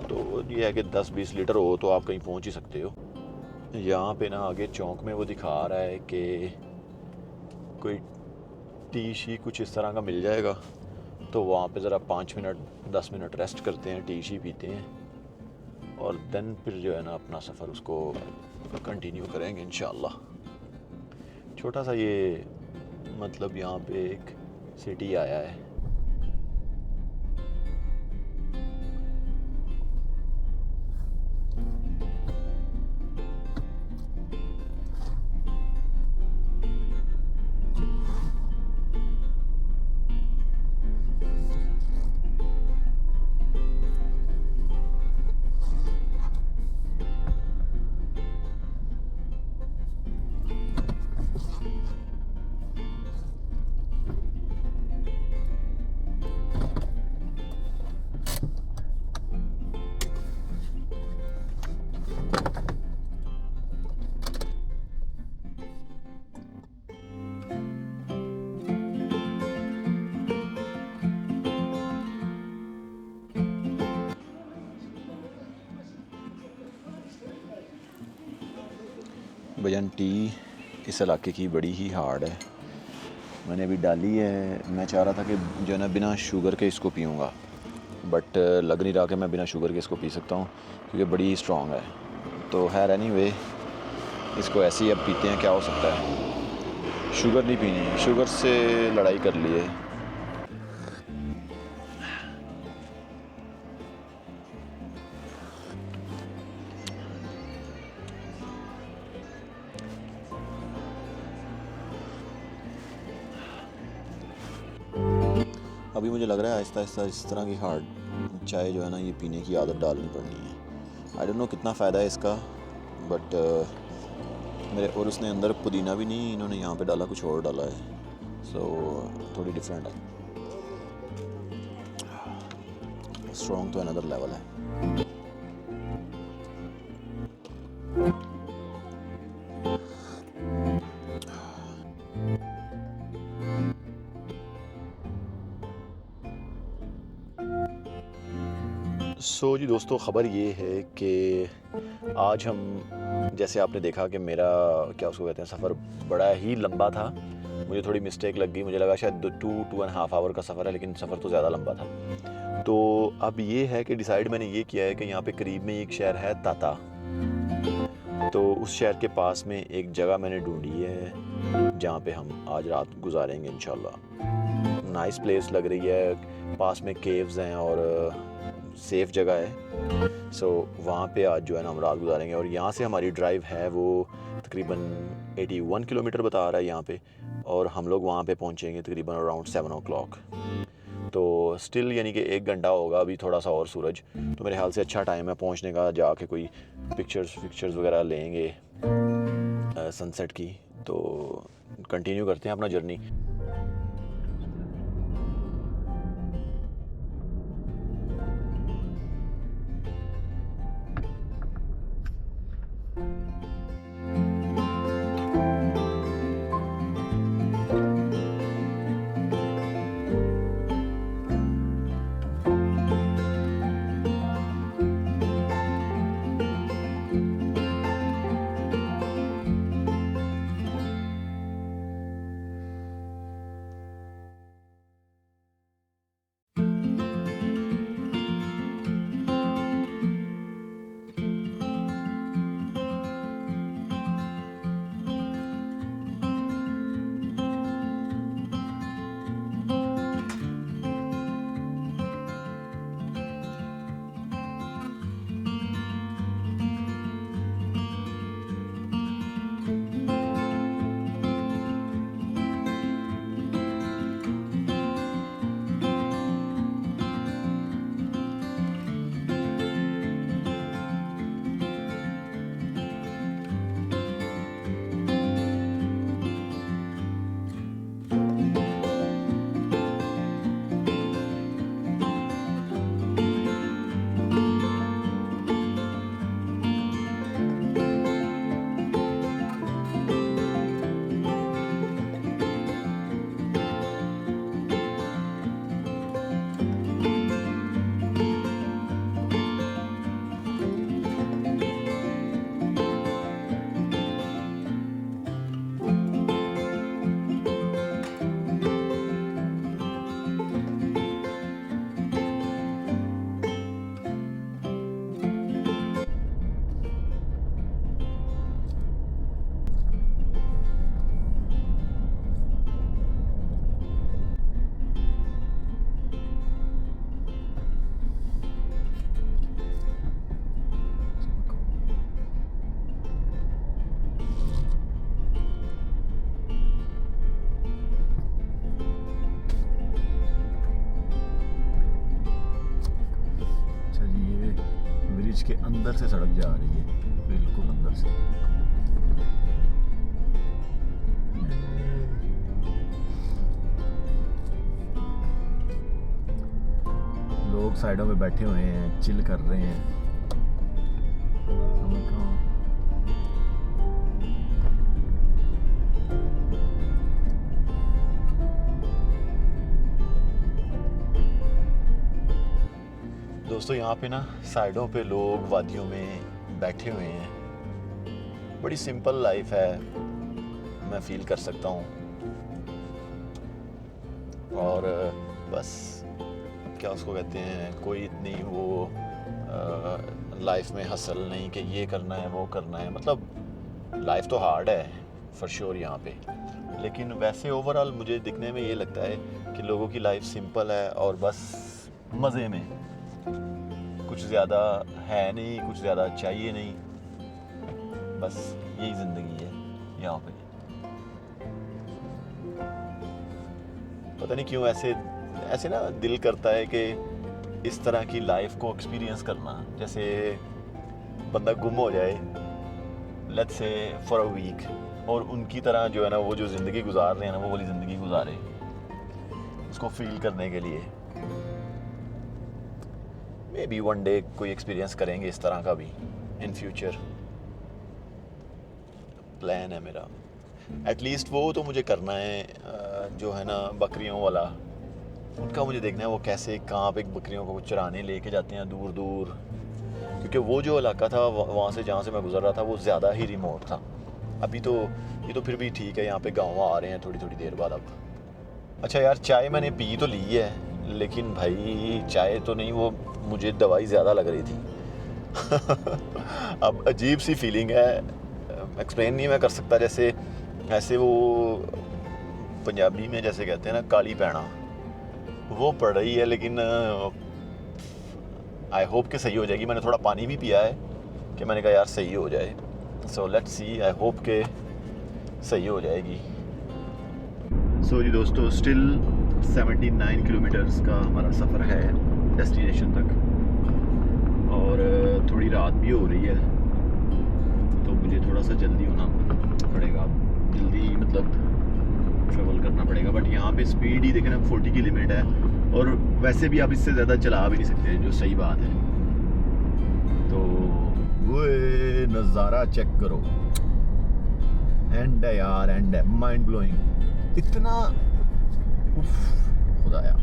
तो ये है कि 10-20 लीटर हो तो आप कहीं पहुँच ही सकते हो। यहाँ पे ना आगे चौक में वो दिखा रहा है कि कोई टी शी कुछ इस तरह का मिल जाएगा, तो वहाँ पे ज़रा 5 मिनट 10 मिनट रेस्ट करते हैं, टी शी पीते हैं, और देन फिर जो है ना अपना सफ़र उसको कंटिन्यू करेंगे इंशाल्लाह। छोटा सा ये मतलब यहाँ पे एक सिटी आया है। भजन टी इस इलाके की बड़ी ही हार्ड है, मैंने अभी डाली है। मैं चाह रहा था कि जो है ना बिना शुगर के इसको पीऊँगा, बट लग नहीं रहा कि मैं बिना शुगर के इसको पी सकता हूँ, क्योंकि बड़ी स्ट्रॉन्ग है। तो है एनीवे, इसको ऐसे ही अब पीते हैं, क्या हो सकता है। शुगर नहीं पीनी, शुगर से लड़ाई कर ली है। अभी मुझे लग रहा है आहिस्ता आहिस्ता इस तरह की हार्ड चाय जो है ना ये पीने की आदत डालनी पड़नी है। आई डोंट नो कितना फ़ायदा है इसका, बट मेरे, और उसने अंदर पुदीना भी नहीं, इन्होंने यहाँ पे डाला कुछ और डाला है। सो थोड़ी डिफरेंट है। स्ट्रॉन्ग तो अनदर लेवल है। सो जी दोस्तों, ख़बर ये है कि आज हम, जैसे आपने देखा कि मेरा क्या उसको कहते हैं, सफ़र बड़ा ही लंबा था। मुझे थोड़ी मिस्टेक लग गई, मुझे लगा शायद 2.5 आवर का सफ़र है, लेकिन सफ़र तो ज़्यादा लंबा था। तो अब ये है कि डिसाइड मैंने ये किया है कि यहाँ पे करीब में एक शहर है ताता, तो उस शहर के पास में एक जगह मैंने ढूंढी है जहाँ पे हम आज रात गुजारेंगे इंशाल्लाह। नाइस प्लेस लग रही है, पास में केव्स हैं और सेफ़ जगह है। सो वहाँ पे आज जो है ना हम रात गुजारेंगे। और यहाँ से हमारी ड्राइव है वो तकरीबन 81 किलोमीटर बता रहा है यहाँ पे, और हम लोग वहाँ पे पहुँचेंगे तकरीबन अराउंड 7 o'clock। तो स्टिल यानी कि 1 घंटा होगा अभी, थोड़ा सा और सूरज, तो मेरे ख्याल से अच्छा टाइम है पहुँचने का। जाके कोई पिक्चर्स वगैरह लेंगे सनसेट की। तो कंटिन्यू करते हैं अपना जर्नी। ब्रिज के अंदर से सड़क जा रही है, बिल्कुल अंदर से। लोग साइडों में बैठे हुए हैं, चिल कर रहे हैं। दोस्तों यहाँ पे ना साइडों पे लोग वादियों में बैठे हुए हैं। बड़ी सिंपल लाइफ है, मैं फील कर सकता हूँ। और बस क्या उसको कहते हैं, कोई इतनी वो लाइफ में हसल नहीं कि ये करना है वो करना है। मतलब लाइफ तो हार्ड है फॉर श्योर यहाँ पे, लेकिन वैसे ओवरऑल मुझे दिखने में ये लगता है कि लोगों की लाइफ सिंपल है और बस मज़े में। कुछ ज़्यादा है नहीं, कुछ ज़्यादा चाहिए नहीं, बस यही ज़िंदगी है यहाँ पे। पता नहीं क्यों ऐसे ना दिल करता है कि इस तरह की लाइफ को एक्सपीरियंस करना। जैसे बंदा गुम हो जाए, let's say for a week, और उनकी तरह जो है ना वो जो ज़िंदगी गुजार रहे हैं ना वो वाली ज़िंदगी गुजारे, उसको फील करने के लिए मे बी वन डे कोई एक्सपीरियंस करेंगे इस तरह का भी इन फ्यूचर। प्लान है मेरा एटलीस्ट वो तो मुझे करना है। जो है ना बकरियों वाला, उनका मुझे देखना है वो कैसे कहाँ पे बकरियों को चराने लेके जाते हैं दूर दूर, क्योंकि वो जो इलाका था वहाँ से जहाँ से मैं गुजर रहा था वो ज़्यादा ही रिमोट था। अभी तो ये तो फिर भी ठीक है, यहाँ पे गाँव आ रहे हैं थोड़ी थोड़ी देर बाद। अब अच्छा यार, चाय मैंने पी तो ली है, लेकिन भाई चाय तो नहीं, वो मुझे दवाई ज़्यादा लग रही थी। अब अजीब सी फीलिंग है, एक्सप्लेन नहीं मैं कर सकता। जैसे ऐसे वो पंजाबी में जैसे कहते हैं ना काली पैना, वो पड़ रही है, लेकिन आई होप कि सही हो जाएगी। मैंने थोड़ा पानी भी पिया है कि मैंने कहा यार सही हो जाए। So let's see, I hope के सही हो जाएगी। सो जी दोस्तों, स्टिल 79 किलोमीटर्स का हमारा सफ़र है डेस्टिनेशन तक, और थोड़ी रात भी हो रही है, तो मुझे थोड़ा सा जल्दी होना पड़ेगा, जल्दी मतलब ट्रेवल करना पड़ेगा। बट यहाँ पे स्पीड ही देखें ना 40 की लिमिट है, और वैसे भी आप इससे ज़्यादा चला भी नहीं सकते, जो सही बात है। तो वो नज़ारा चेक करो, एंड यार एंड माइंड ब्लोइंग, इतना खुदाया।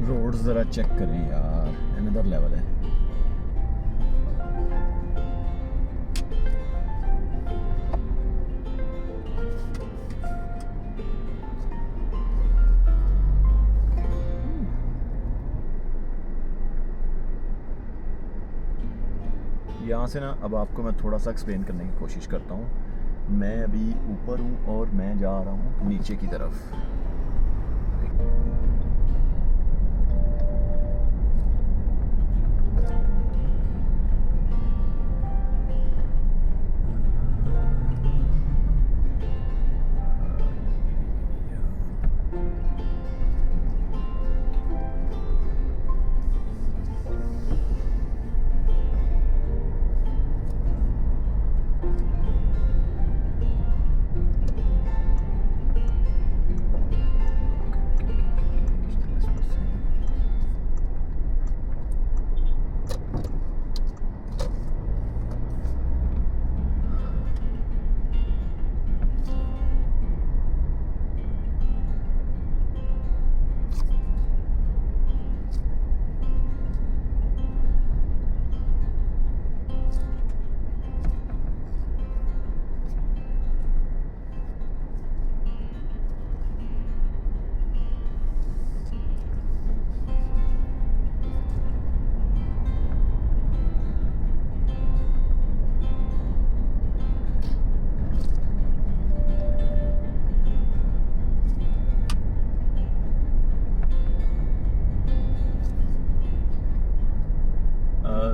रोड्स ज़रा चेक करें यार, अनदर लेवल है। यहाँ से ना अब आपको मैं थोड़ा सा एक्सप्लेन करने की कोशिश करता हूँ। मैं अभी ऊपर हूँ और मैं जा रहा हूँ नीचे की तरफ।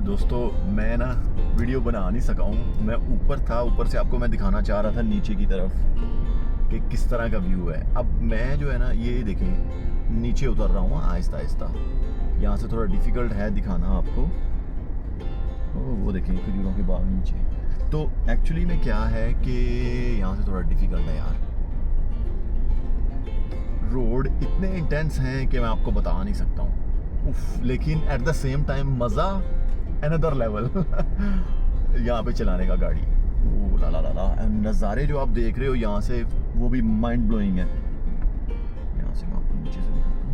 दोस्तों मैं ना वीडियो बना नहीं सका हूँ, मैं ऊपर था, ऊपर से आपको मैं दिखाना चाह रहा था नीचे की तरफ कि किस तरह का व्यू है। अब मैं जो है ना ये देखें नीचे उतर रहा हूँ आहिस्ता आहिस्ता, यहाँ से थोड़ा डिफ़िकल्ट है दिखाना आपको। वो देखें खजूरों के बाग नीचे। तो एक्चुअली में क्या है कि यहाँ से थोड़ा डिफ़िकल्ट है यार, रोड इतने इंटेंस हैं कि मैं आपको बता नहीं सकता हूँ। उफ, लेकिन एट द सेम टाइम मज़ा अनदर लेवल यहाँ पे चलाने का गाड़ी। ओ ला ला ला ला, नज़ारे जो आप देख रहे हो यहाँ से वो भी माइंड ब्लोइंग है। यहाँ से मैं आपको नीचे से दिखाता हूँ।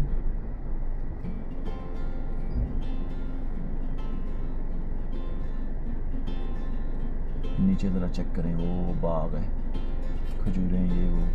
नीचे ज़रा चेक करें, वो बाग है, खजूरें, ये वो।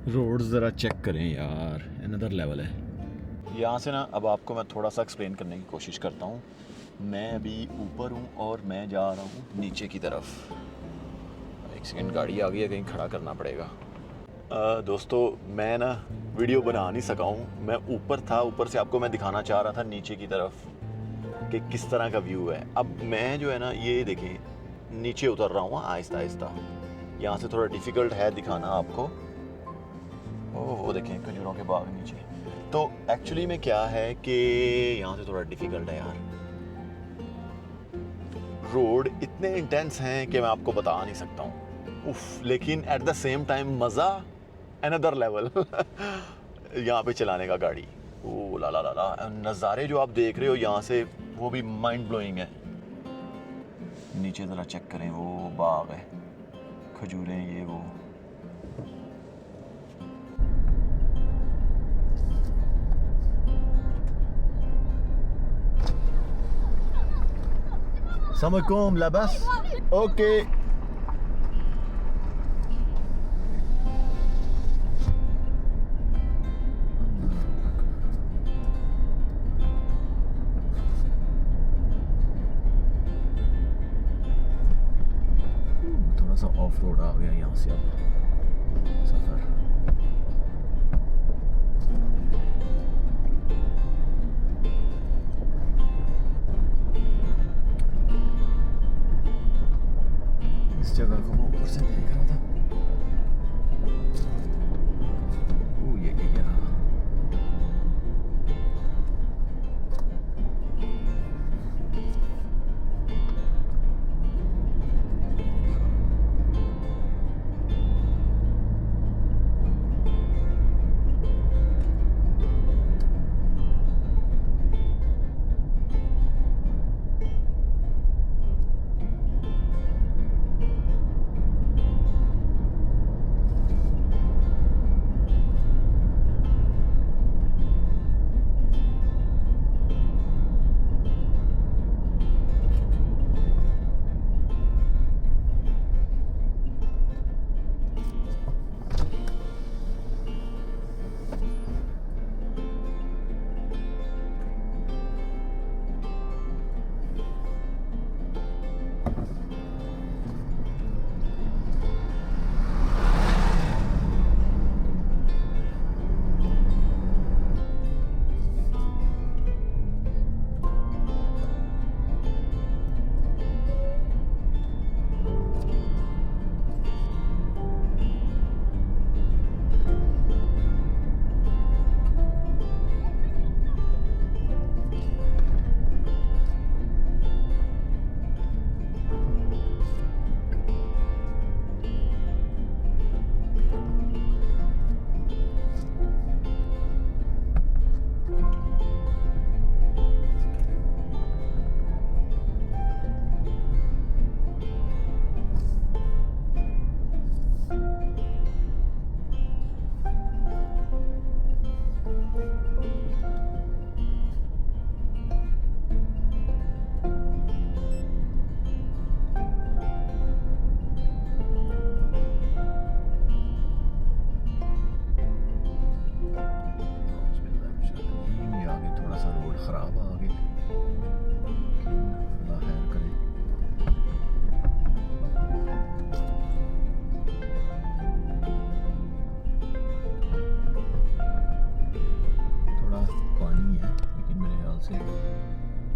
रोड ज़रा चेक करें यार, अनदर लेवल है। यहाँ से ना अब आपको मैं थोड़ा सा एक्सप्लेन करने की कोशिश करता हूँ। मैं अभी ऊपर हूँ और मैं जा रहा हूँ नीचे की तरफ। एक सेकंड, गाड़ी आ गई है, कहीं खड़ा करना पड़ेगा। दोस्तों मैं ना वीडियो बना नहीं सका हूँ, मैं ऊपर था, ऊपर से आपको मैं दिखाना चाह रहा था नीचे की तरफ कि किस तरह का व्यू है। अब मैं जो है ना ये देखें नीचे उतर रहा हूँ आहिस्ता आहिस्ता, यहाँ से थोड़ा डिफ़िकल्ट है दिखाना आपको। वो देखें खजूरों के बाग नीचे। तो एक्चुअली में क्या है कि यहाँ से थोड़ा डिफ़िकल्ट है यार, रोड इतने इंटेंस हैं कि मैं आपको बता नहीं सकता हूँ। उफ, लेकिन एट द सेम टाइम मज़ा अनदर लेवल यहाँ पे चलाने का गाड़ी। ओ ला ला ला ला, नज़ारे जो आप देख रहे हो यहाँ से वो भी माइंड ब्लोइंग है। नीचे ज़रा चेक करें, वो बाग है, खजूरें, ये वो। Assalamualaikum, labas. Okay. थोड़ा सा ऑफ रोड आ गया यहाँ से अब सफ़र। जगह को मैं ऊपर से देख रहा था। ये रहा। ये आगे थोड़ा सा रोड ख़राब है आगे, अल्लाह खैर करे। थोड़ा पानी है लेकिन मेरे ख्याल से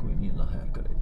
कोई नहीं, अल्लाह खैर करे।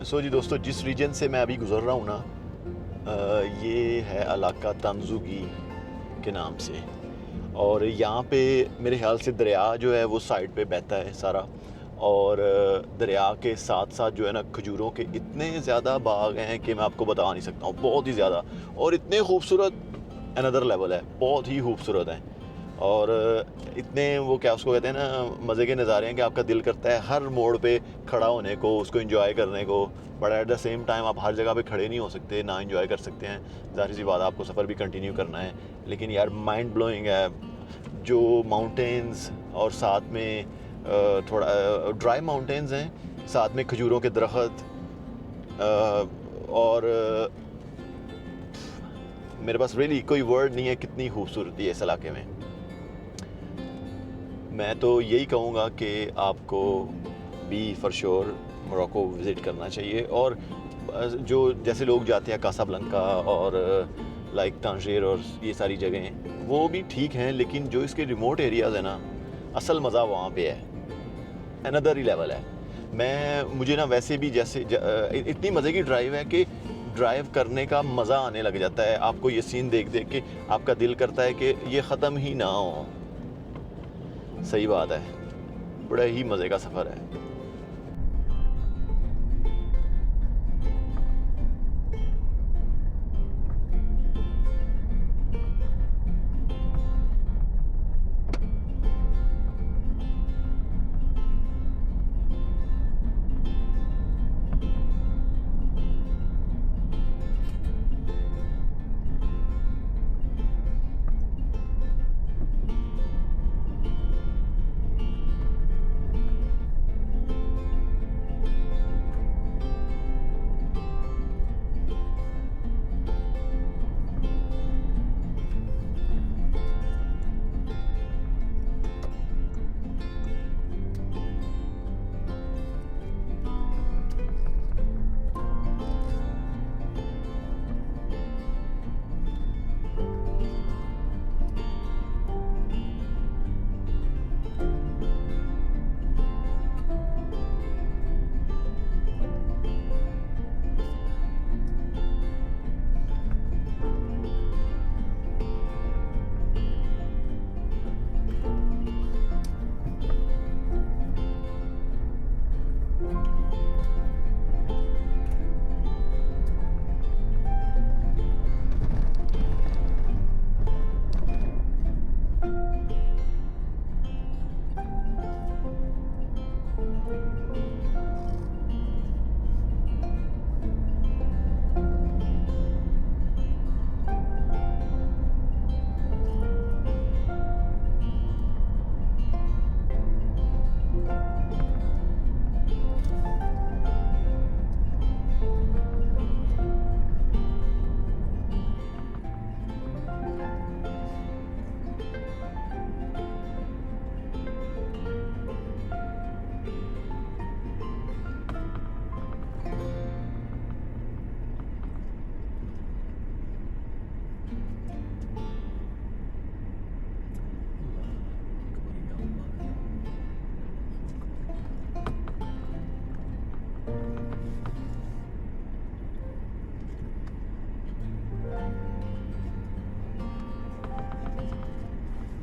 सो जी दोस्तों, जिस रीजन से मैं अभी गुज़र रहा हूँ ना, ये है इलाका तंजुगी के नाम से। और यहाँ पे मेरे ख्याल से दरिया जो है वो साइड पे बहता है सारा। और दरिया के साथ साथ जो है ना, खजूरों के इतने ज़्यादा बाग हैं कि मैं आपको बता नहीं सकता हूँ, बहुत ही ज़्यादा। और इतने खूबसूरत, अनदर लेवल है, बहुत ही खूबसूरत हैं। और इतने वो क्या उसको कहते हैं ना, मज़े के नज़ारे हैं कि आपका दिल करता है हर मोड़ पे खड़ा होने को, उसको एंजॉय करने को। But at the same time आप हर जगह पे खड़े नहीं हो सकते, ना एंजॉय कर सकते हैं। ज़ाहिर सी बात, आपको सफ़र भी कंटिन्यू करना है। लेकिन यार माइंड ब्लोइंग है, जो माउंटेन्स और साथ में थोड़ा ड्राई माउंटेन्स हैं, साथ में खजूरों के दरख्त। और मेरे पास रियली कोई वर्ड नहीं है, कितनी खूबसूरती है इस इलाके में। मैं तो यही कहूँगा कि आपको भी फॉर श्योर मोरक्को विज़िट करना चाहिए। और जो जैसे लोग जाते हैं कासाब्लंका और लाइक तांजीर और ये सारी जगहें, वो भी ठीक हैं, लेकिन जो इसके रिमोट एरियाज़ हैं ना, असल मज़ा वहाँ पे है, अनदर ही लेवल है। मुझे ना वैसे भी जैसे इतनी मज़े की ड्राइव है कि ड्राइव करने का मज़ा आने लग जाता है। आपको ये सीन देख देख के आपका दिल करता है कि ये ख़त्म ही ना हो। सही बात है, बड़ा ही मज़े का सफ़र है।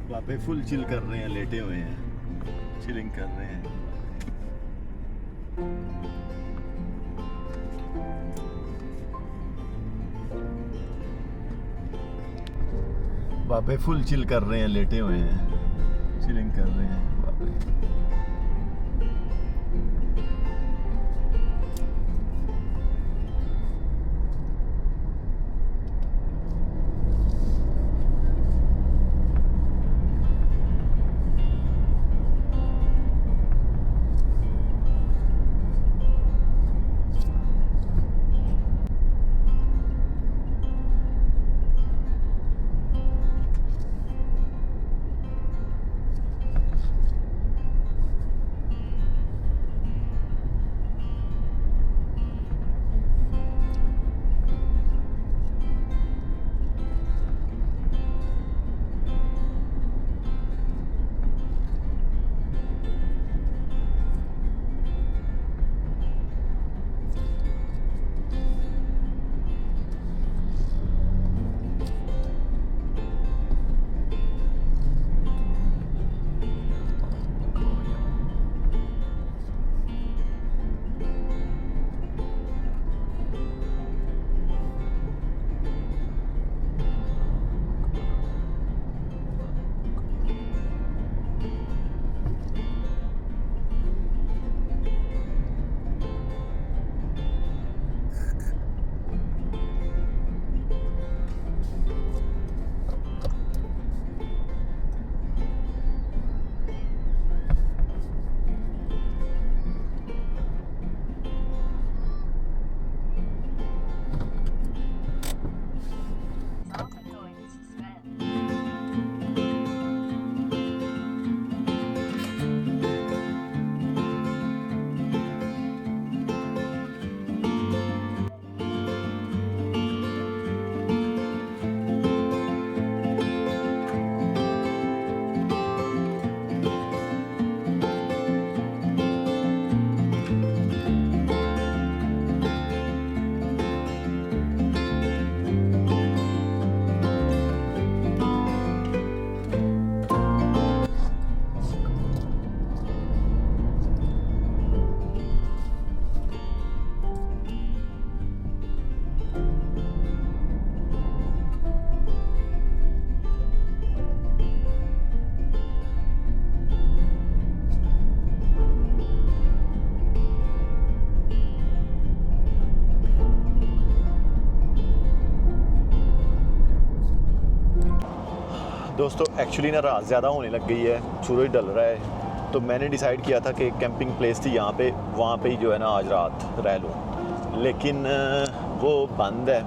वहाँ पे फुल चिल कर रहे हैं, लेटे हुए हैं, चिलिंग कर रहे हैं। वहाँ पे फुल चिल कर रहे हैं, लेटे हुए हैं, चिलिंग कर रहे हैं वहाँ पे। दोस्तों एक्चुअली ना रात ज़्यादा होने लग गई है, सूरज डल रहा है, तो मैंने डिसाइड किया था कि कैंपिंग प्लेस थी यहाँ पे, वहाँ पे ही जो है ना आज रात रह लूँ, लेकिन वो बंद है।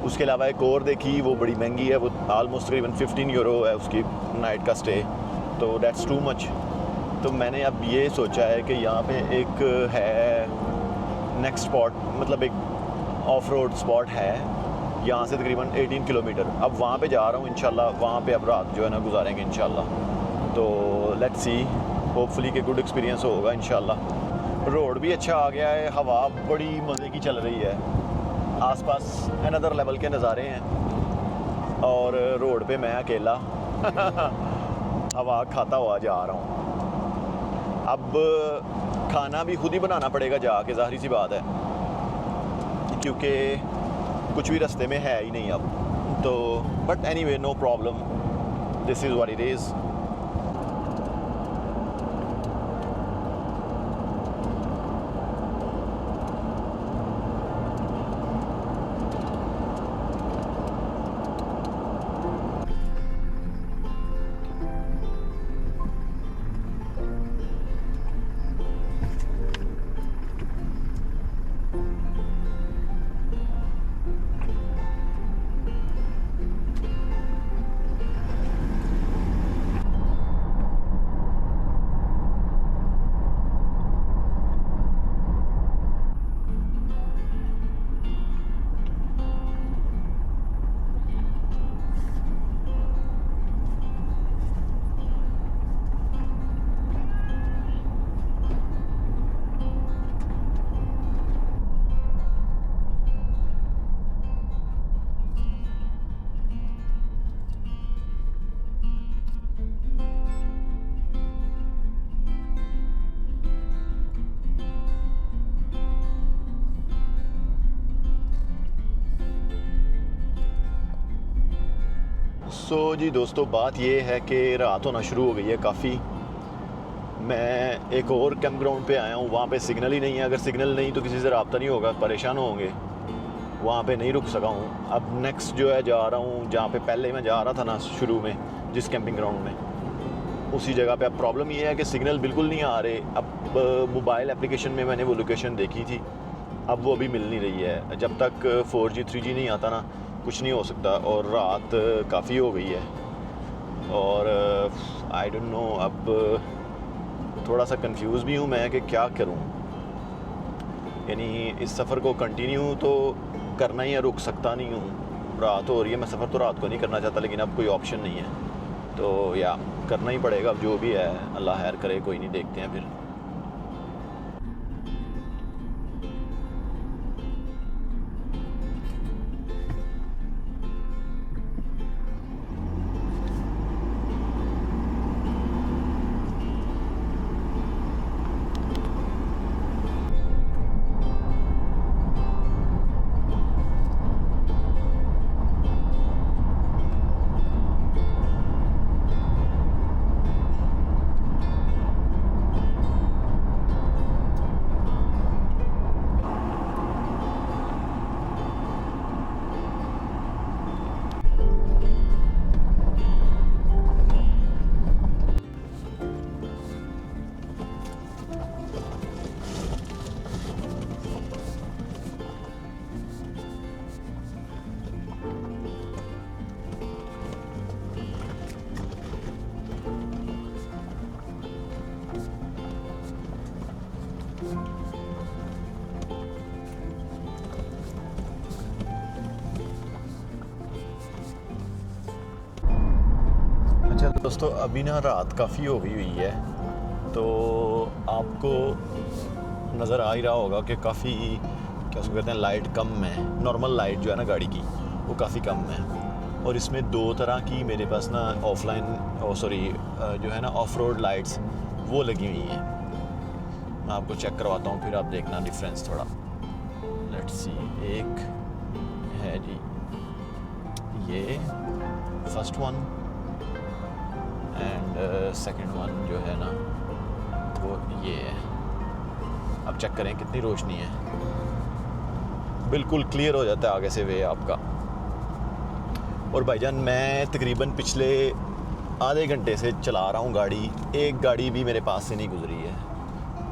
उसके अलावा एक और देखी, वो बड़ी महंगी है, वो आलमोस्ट तकरीबन 15 यूरो है उसकी नाइट का स्टे, तो डेट्स टू मच। तो मैंने अब ये सोचा है कि यहाँ पे एक है नेक्स्ट स्पॉट, मतलब एक ऑफ रोड स्पॉट है यहाँ से तकरीबन 18 किलोमीटर। अब वहाँ पे जा रहा हूँ इंशाल्लाह, वहाँ पे अब रात जो है ना गुजारेंगे इंशाल्लाह। तो लेट्स सी, होपफुली कि गुड एक्सपीरियंस होगा इंशाल्लाह। रोड भी अच्छा आ गया है, हवा बड़ी मज़े की चल रही है, आसपास अनदर लेवल के नज़ारे हैं और रोड पे मैं अकेला हवा खाता हुआ जा रहा हूँ। अब खाना भी खुद ही बनाना पड़ेगा जाके, ज़ाहिर सी बात है, क्योंकि कुछ भी रास्ते में है ही नहीं अब तो। But anyway no problem, this is what it is. जी दोस्तों, बात ये है कि रात होना शुरू हो गई है काफ़ी। मैं एक और कैंप ग्राउंड पे आया हूँ, वहाँ पे सिग्नल ही नहीं है। अगर सिग्नल नहीं तो किसी से रब्ता नहीं होगा, परेशान होंगे। वहाँ पे नहीं रुक सका हूँ। अब नेक्स्ट जो है जा रहा हूँ जहाँ पे पहले मैं जा रहा था ना शुरू में, जिस कैंपिंग ग्राउंड में, उसी जगह पे। अब प्रॉब्लम ये है कि सिग्नल बिल्कुल नहीं आ रहे। अब मोबाइल एप्लीकेशन में मैंने वो लोकेशन देखी थी, अब वो अभी मिल नहीं रही है। जब तक 4G 3G नहीं आता ना, कुछ नहीं हो सकता। और रात काफ़ी हो गई है और आई डोंट नो, अब थोड़ा सा कंफ्यूज भी हूँ मैं कि क्या करूँ। यानी इस सफ़र को कंटिन्यू तो करना ही है, रुक सकता नहीं हूँ। रात हो रही है, मैं सफ़र तो रात को नहीं करना चाहता, लेकिन अब कोई ऑप्शन नहीं है, तो या करना ही पड़ेगा। अब जो भी है अल्लाह खैर करे, कोई नहीं, देखते हैं फिर। अच्छा दोस्तों, अभी ना रात काफ़ी हो गई हुई है, तो आपको नज़र आ ही रहा होगा कि काफ़ी, क्या उसको कहते हैं, लाइट कम है। नॉर्मल लाइट जो है ना गाड़ी की, वो काफ़ी कम है। और इसमें दो तरह की मेरे पास ना ऑफलाइन, जो है ना ऑफ रोड लाइट्स, वो लगी हुई हैं। मैं आपको चेक करवाता हूँ, फिर आप देखना डिफरेंस थोड़ा। लेट्स सी, एक है जी ये first one, and second one जो है ना वो ये है। अब चेक करें कितनी रोशनी है, बिल्कुल क्लियर हो जाता है आगे से वे आपका। और भाईजान मैं तकरीबन पिछले आधे घंटे से चला रहा हूँ गाड़ी, एक गाड़ी भी मेरे पास से नहीं गुजरी है।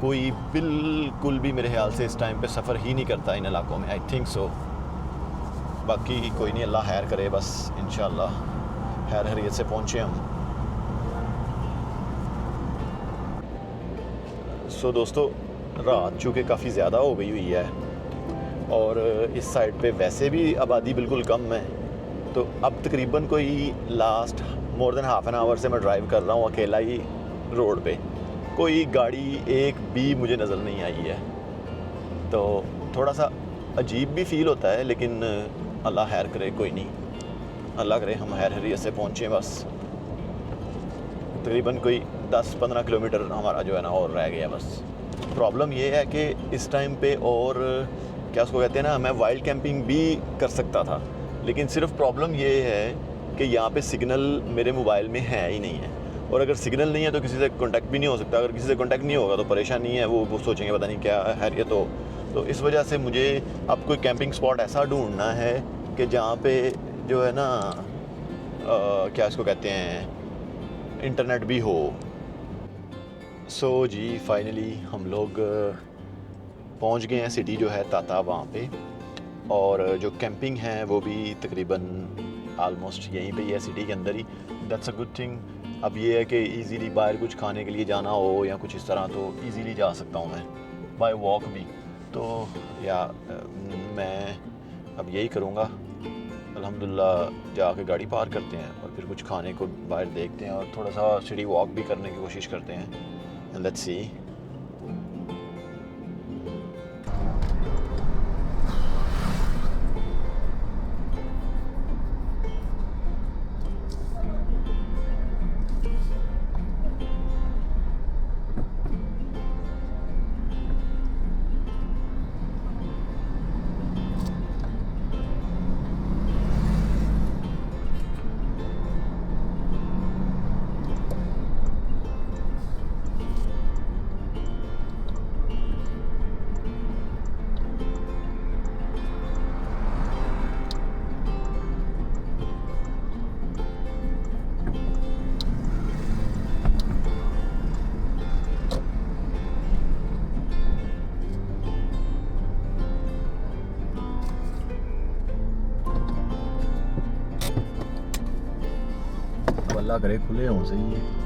कोई बिल्कुल भी मेरे ख्याल से इस टाइम पे सफ़र ही नहीं करता इन इलाकों में, आई थिंक सो। बाकी कोई नहीं, अल्लाह खैर करे बस, इंशाल्लाह खैर खैरियत से पहुँचे हम। सो दोस्तों, रात चूँकि काफ़ी ज़्यादा हो गई हुई है और इस साइड पे वैसे भी आबादी बिल्कुल कम है, तो अब तकरीबन कोई last more than half an hour से मैं ड्राइव कर रहा हूँ अकेला ही रोड पे। कोई गाड़ी एक भी मुझे नज़र नहीं आई है, तो थोड़ा सा अजीब भी फ़ील होता है, लेकिन अल्लाह खैर करे, कोई नहीं, अल्लाह करे हम खैर खैरियत से पहुँचें बस। तकरीबन कोई 10-15 किलोमीटर हमारा जो है ना और रह गया बस। प्रॉब्लम ये है कि इस टाइम पे, और क्या उसको कहते हैं ना, मैं वाइल्ड कैंपिंग भी कर सकता था, लेकिन सिर्फ प्रॉब्लम ये है कि यहाँ पे सिग्नल मेरे मोबाइल में है ही नहीं है, और अगर सिग्नल नहीं है तो किसी से कांटेक्ट भी नहीं हो सकता। अगर किसी से कांटेक्ट नहीं होगा तो परेशानी है, वो सोचेंगे पता नहीं क्या हैरियत हो। तो इस वजह से मुझे अब कोई कैंपिंग स्पॉट ऐसा ढूंढना है कि जहाँ पे जो है ना क्या इसको कहते हैं, इंटरनेट भी हो। सो जी फाइनली हम लोग पहुंच गए हैं सिटी जो है ताता वहाँ पे, और जो कैंपिंग है वो भी तकरीबन आलमोस्ट यहीं पे ही है, सिटी के अंदर ही। That's a good thing. अब ये है कि इजीली बाहर कुछ खाने के लिए जाना हो या कुछ इस तरह, तो इजीली जा सकता हूँ मैं बाय वॉक भी। तो या मैं अब यही करूँगा, अल्हम्दुलिल्लाह जाके गाड़ी पार करते हैं और फिर कुछ खाने को बाहर देखते हैं और थोड़ा सा सिटी वॉक भी करने की कोशिश करते हैं। And let's see. अल्लाह करे खुले हों सही है।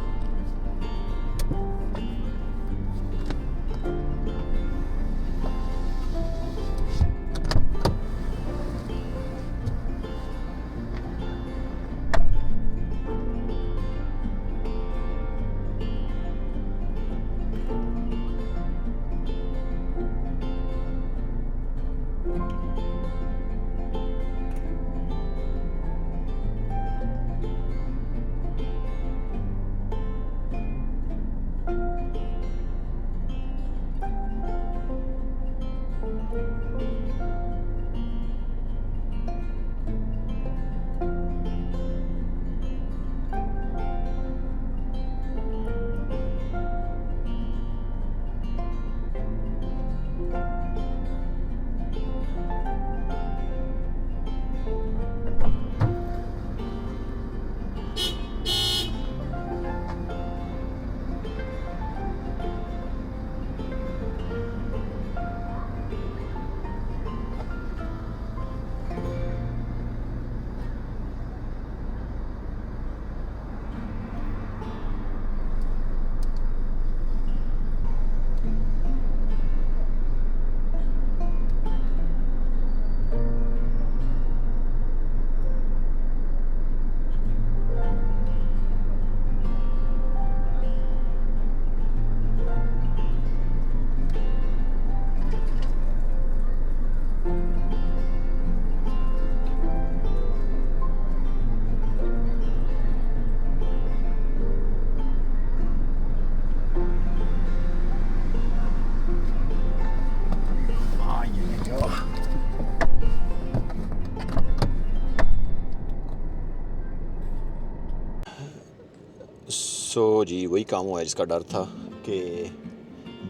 सो जी वही काम हुआ है जिसका डर था कि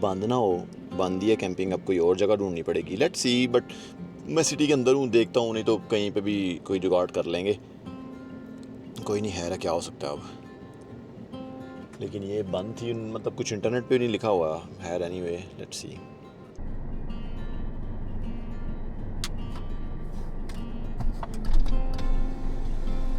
बंद ना हो। बंद ही है कैंपिंग, अब कोई और जगह ढूंढनी पड़ेगी। लेट्स सी, बट मैं सिटी के अंदर हूँ, देखता हूँ, नहीं तो कहीं पे भी कोई जुगाड़ कर लेंगे। कोई नहीं, है क्या हो सकता है अब। लेकिन ये बंद थी, मतलब कुछ इंटरनेट पे नहीं लिखा हुआ है। Anyway let's see.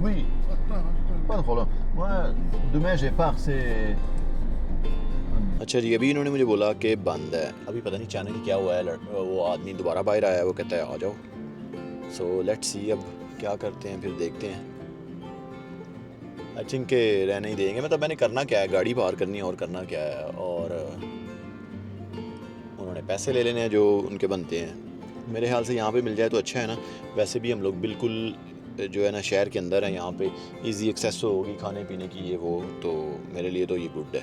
Oui, pas de problème. Moi, demain je pars, c'est... अच्छा जी, अभी इन्होंने मुझे बोला कि बंद है। अभी पता नहीं अचानक क्या हुआ है, वो आदमी दोबारा बाहर आया है, वो कहता है आ जाओ। सो लेट्स सी अब क्या करते हैं, फिर देखते हैं। आई थिंक के रहने ही देंगे। मतलब मैंने करना क्या है, गाड़ी पार करनी है और करना क्या है। और उन्होंने पैसे ले लेने हैं जो उनके बनते हैं। मेरे ख्याल से यहाँ पे मिल जाए तो अच्छा है ना। वैसे भी हम लोग बिल्कुल जो है ना शहर के अंदर है, यहाँ पे इजी एक्सेस होगी खाने पीने की, ये वो, तो मेरे लिए तो ये गुड है।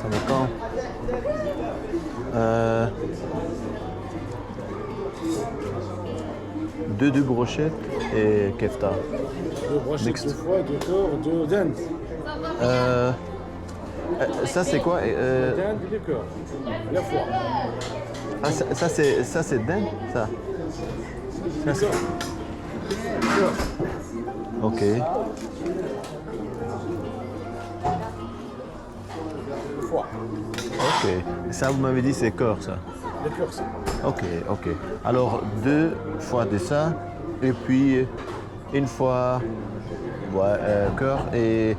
Samakam. Deux brochettes et kefta. Deux brochettes, Mixte. deux foies, deux corps, deux dindes. Ça c'est quoi Dinde et les corps. La foie. Ah, ça c'est dinde, ça. Ça, c'est... Ok. Foie. Ok. Ça vous m'avez dit c'est cœur, ça. Le cœur, ça. Ok, ok. Alors 2 fois de ça et puis une fois cœur et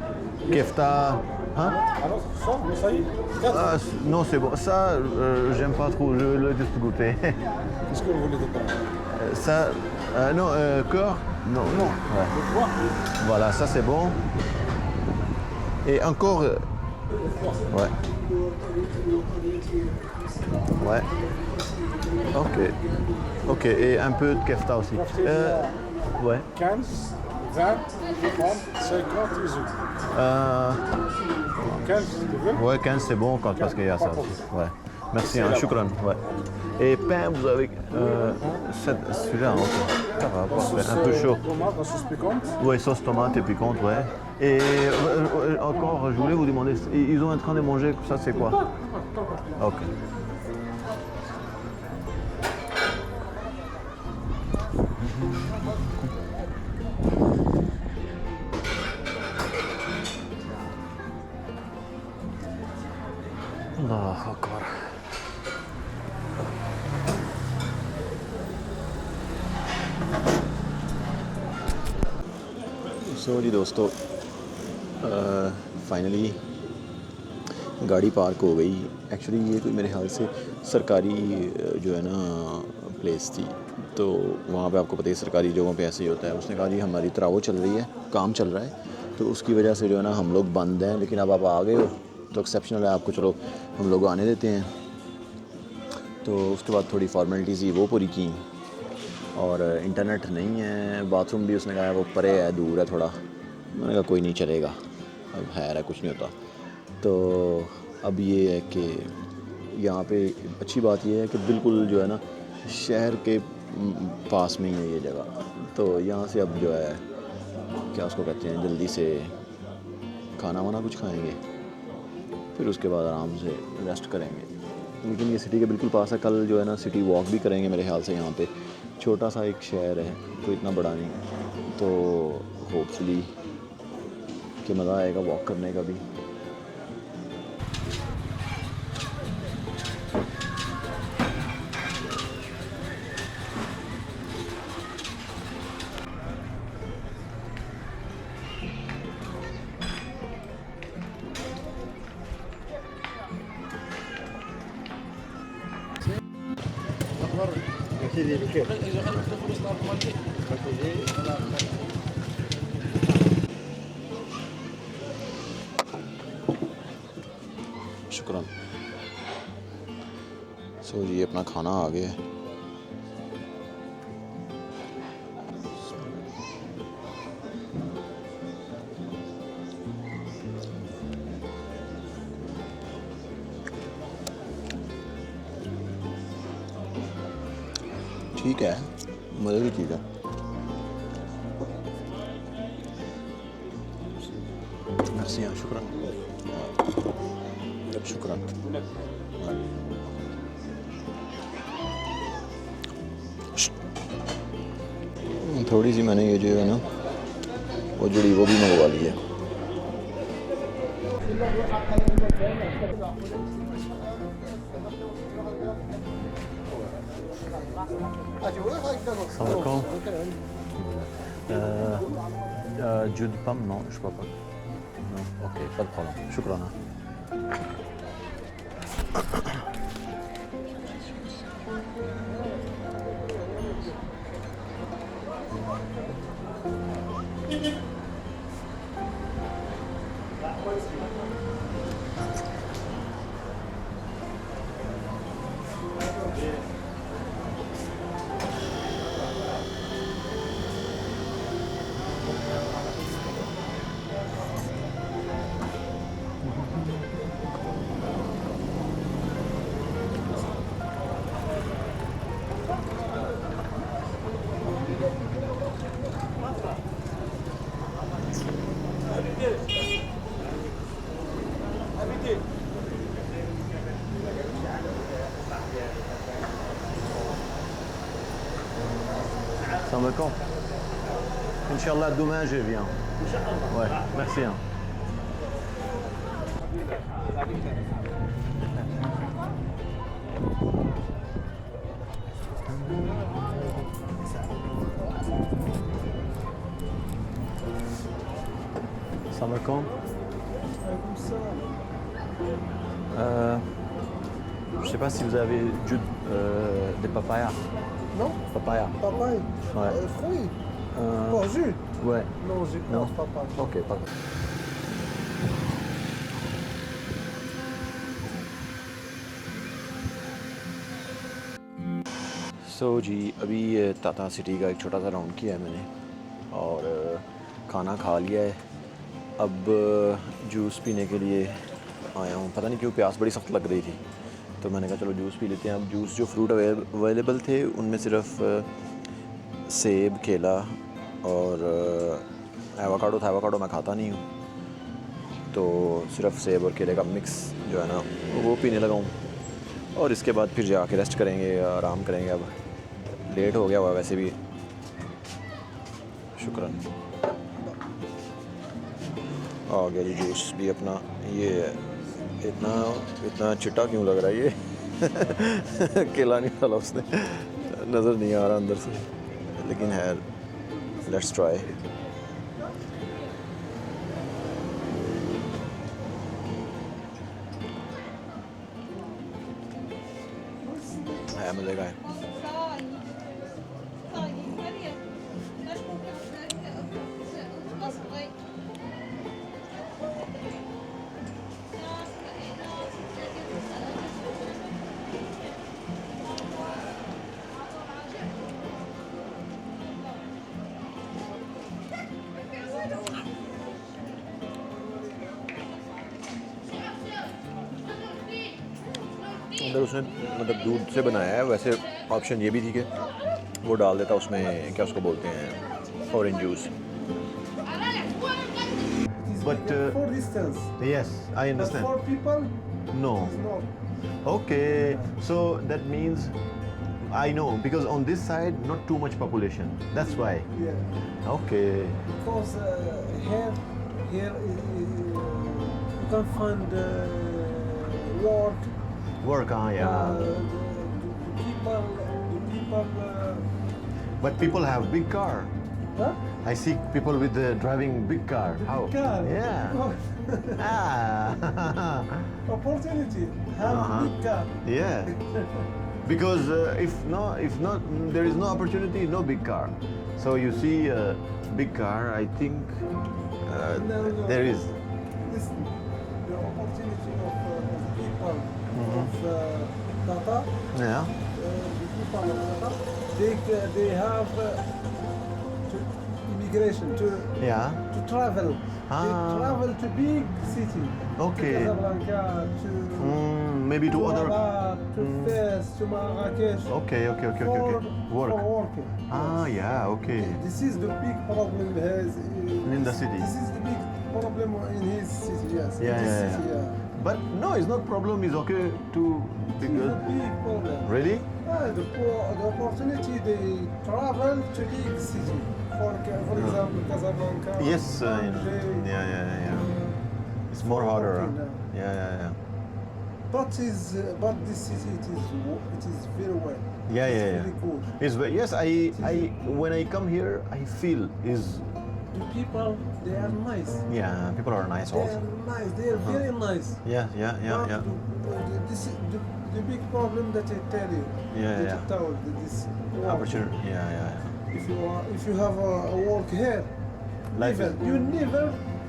kefta. Hein? Alors, ça, mais ça y est. Quatre. Ah, non, c'est bon. Ça, j'aime pas trop. Je veux juste goûter. Qu'est-ce que vous voulez dedans? Ça, non, cœur. Non, non. Ouais. Le foie. Voilà, ça c'est bon. Et encore. Ouais. Ouais. Ok. Ok. Et un peu de kefta aussi. Ouais. 15, 20, 30, 50 et zou. 15, tu veux? Ouais, 15 c'est bon quand, parce qu'il y a ça aussi. Ouais. Merci, hein, shukran. Ouais. Et pain, vous avez celui-là, ok. Ça va, parfait. Un peu chaud. Tomate, la sauce piquante. Ouais, sauce tomate et piquante, ouais. Et encore, je voulais vous demander, ils sont en train de manger, ça c'est quoi? Ok. Allahu Akbar. सो जी दोस्तों, finally गाड़ी park हो गई। Actually ये कोई मेरे ख्याल से सरकारी जो है ना प्लेस थी, तो वहाँ पे आपको पता ही सरकारी जगहों पे ऐसे ही होता है। उसने कहा जी हमारी तरावो चल रही है, काम चल रहा है, तो उसकी वजह से जो है ना हम लोग बंद हैं, लेकिन अब आप आ गए हो तो एक्सेप्शनल है, आपको चलो हम लोग आने देते हैं। तो उसके बाद थोड़ी फॉर्मेलिटीज़ वो पूरी की, और इंटरनेट नहीं है, बाथरूम भी उसने कहा वो परे है, दूर है थोड़ा। मैंने कहा कोई नहीं चलेगा, अब है कुछ नहीं होता। तो अब ये है कि यहाँ पे अच्छी बात ये है कि बिल्कुल जो है ना शहर के पास में ही है ये जगह। तो यहाँ से अब जो है क्या उसको कहते हैं, जल्दी से खाना वाना कुछ खाएंगे, फिर उसके बाद आराम से रेस्ट करेंगे। लेकिन ये सिटी के बिल्कुल पास है। कल जो है ना सिटी वॉक भी करेंगे मेरे ख्याल से। यहाँ पे छोटा सा एक शहर है, कोई इतना बड़ा नहीं, तो होपफुली कि मज़ा आएगा वॉक करने का भी। शुक्रान। सो जी अपना खाना आ गया है। ठीक है, मज़े की चीज़ है। merci, शुक्रान शुक्रान। थोड़ी सी मैंने ये जो है ना वो जुड़ी वो भी मंगवा ली है। Assalamualaikum. Jus de pomme, non, je crois pas. Non, ok, pas de problème. Shukran. Assalamualaikum. Inch'Allah, demain je viens. Ouais, merci. Hein. Assalamualaikum. Je sais pas si vous avez des papayas. Non, Papaya. papaye. Ouais. Fruit. Pour jus. Ouais. Non, je Non. pense papaye. Ok, pas सो जी अभी Tata city का एक छोटा सा round किया है मैंने और खाना खा लिया है। अब जूस पीने के लिए आया हूँ। पता नहीं क्यों प्यास बड़ी सख्त लग रही थी तो मैंने कहा चलो जूस पी लेते हैं। अब जूस जो फ्रूट अवेलेबल थे उनमें सिर्फ सेब, केला और एवोकाडो था। एवोकाडो मैं खाता नहीं हूँ तो सिर्फ सेब और केले का मिक्स जो है ना वो पीने लगा हूँ। और इसके बाद फिर जाके रेस्ट करेंगे, आराम करेंगे। अब लेट हो गया हुआ वैसे भी। शुक्रान। आ गया जी जूस भी अपना। ये इतना इतना चिट्टा क्यों लग रहा है ये केला नहीं डाला उसने, नज़र नहीं आ रहा अंदर से, लेकिन है। Let's try. है मज़े का है। अंदर उसने मतलब दूध से बनाया है। वैसे ऑप्शन ये भी थी कि वो डाल देता उसमें, क्या उसको बोलते हैं, orange juice. But For distance. yes, I But understand. for people, No. it's not. Okay, so that means I know because on this side not too much population. That's why. Yeah. Okay. Because here here you can find work. Work, yeah. The people. But people have big car. Huh? I see people with driving big car. How? Car. Yeah. Oh, Ah. opportunity. Have Uh-huh. big car. Yeah. Because if not, there is no opportunity, no big car. So you see a big car, I think No. there is. This the opportunity of people Mhm. of Qatar. Yeah. The people of Qatar, they have to immigration Yeah. to travel. They Ah. travel to big city. Okay. To Casablanca, to Maybe to other. Rabat, to Fez, to Marrakesh. Okay. For Work. working. Ah, yeah. Okay. This is the big problem has In the city. This is the big problem in his city. Yes. in Yeah, this yeah, city, yeah. But no, it's not problem. It's okay to This is because a big problem. really. The opportunity they travel to big city. For example, Casablanca. Yes. Alger, Yeah. It's more harder. working Huh? now. Yeah. But this city it is very well. Yeah. It's very good. It's yes. I when I come here, I feel is The people they are nice. yeah. People are nice They also. are nice. They are very nice. Yeah. But this is the big problem that I tell you. Yeah, that yeah. I told this work. Opportunity. Yeah. If you have a work here, Life never, is- you never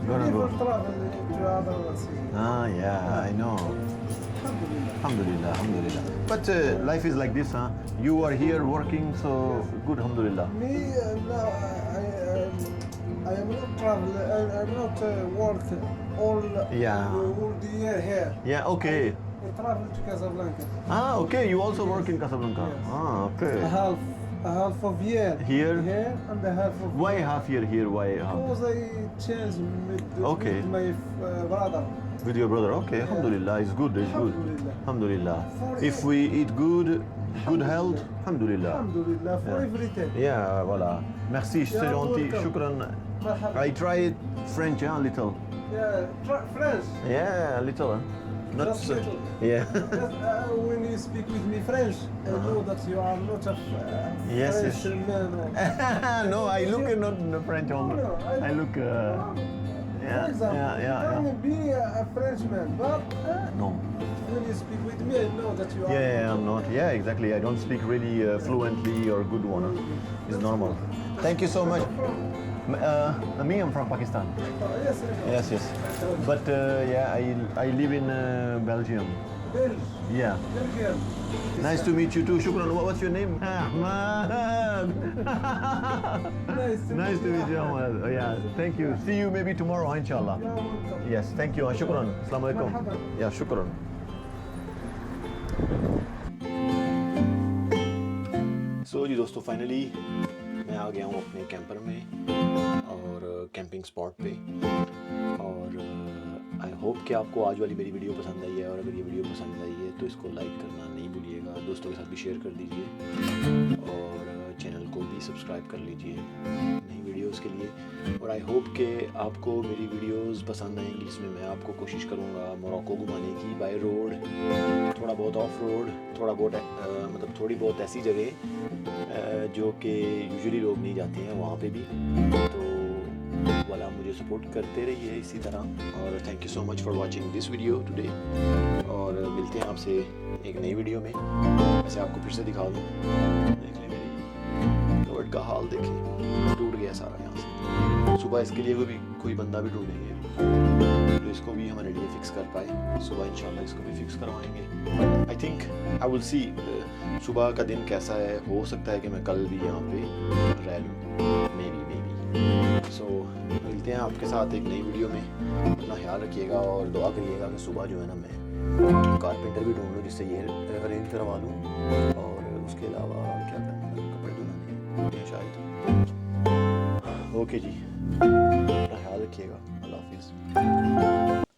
Gonna never go. travel to other city. Ah, yeah. I know. Alhamdulillah. Alhamdulillah. But life is like this, huh? You are here working, so good. Alhamdulillah. Me now I am not travel. I am not work all Yeah. all the year here. Yeah. Okay. I travel to Casablanca. Ah, okay. You also work in Casablanca. Yes. Ah, okay. A half of year Here? and a half of Why half year here? Why half? because I changed Okay. with my brother. With your brother? Okay. Alhamdulillah. It's good. It's good. Alhamdulillah. Alhamdulillah. For If we eat good health, Alhamdulillah. Alhamdulillah for Yeah. everything. Yeah, voilà. Merci, c'est Yeah, gentil. welcome. Shukran. Marhaba. I tried French, a little. Yeah, French. Yeah, a little. Not Just so. little. Yeah. Just, when you speak with me French, I know that you are not a Yes, French yes. man. Or, No, I look not French only. No, I look. For example, you can be a Frenchman, but No. when you speak with me, I know that you are. Yeah, I'm not. Yeah, exactly. I don't speak really fluently or good one. It's normal. Thank you so much. Me, I'm from Pakistan. Yes. Yes. But yeah, I live in Belgium. Belgium. Yeah. Belgium. Nice to meet you too. Shukran. What's your name? Ahmad. Nice to meet you, Ahmad. Oh, yeah. Thank you. See you maybe tomorrow, inshallah. You are welcome. Yes. Thank you. Shukran. Assalamu alaikum. Marhaba. Yeah. Shukran. सो जी दोस्तों finally मैं आ गया हूँ अपने camper में और camping spot पे और I hope कि आपको आज वाली मेरी वीडियो पसंद आई है और अगर ये वीडियो पसंद आई है तो इसको लाइक करना नहीं भूलिएगा, दोस्तों के साथ भी शेयर कर दीजिए और चैनल को भी सब्सक्राइब कर लीजिए नई वीडियोस के लिए। और आई होप कि आपको मेरी वीडियोस पसंद आएंगी जिसमें मैं आपको कोशिश करूँगा मोरक्को घुमाने की बाय रोड, थोड़ा बहुत ऑफ रोड, थोड़ा बहुत मतलब थोड़ी बहुत ऐसी जगह जो कि यूजुअली लोग नहीं जाते हैं वहाँ पे भी। तो वाला मुझे सपोर्ट करते रहिए इसी तरह और thank you so much for watching this video today और मिलते हैं आपसे एक नई वीडियो में। ऐसे आपको फिर से दिखा दूँ, देख लें मेरी रोड का हाल, देखें टूट गया सारा यहाँ से। सुबह इसके लिए कोई बंदा भी ढूंढेंगे तो इसको भी हमारे लिए फिक्स कर पाए। सुबह इंशाल्लाह इसको भी फिक्स करवाएंगे। I think I will see सुबह का दिन कैसा है, हो सकता है कि मैं कल भी यहाँ पे रह लूँ, मे बी सो मिलते हैं आपके साथ एक नई वीडियो में। अपना ख्याल रखिएगा और दुआ करिएगा कि सुबह जो है ना मैं कारपेंटर भी ढूंढ लूँ जिससे ये अरेंज करवा लूँ और उसके अलावा क्या करना है, कपड़े धुलाने हैं शायद। ओके जी, अपना ख्याल रखिएगा। अल्लाह हाफिज़।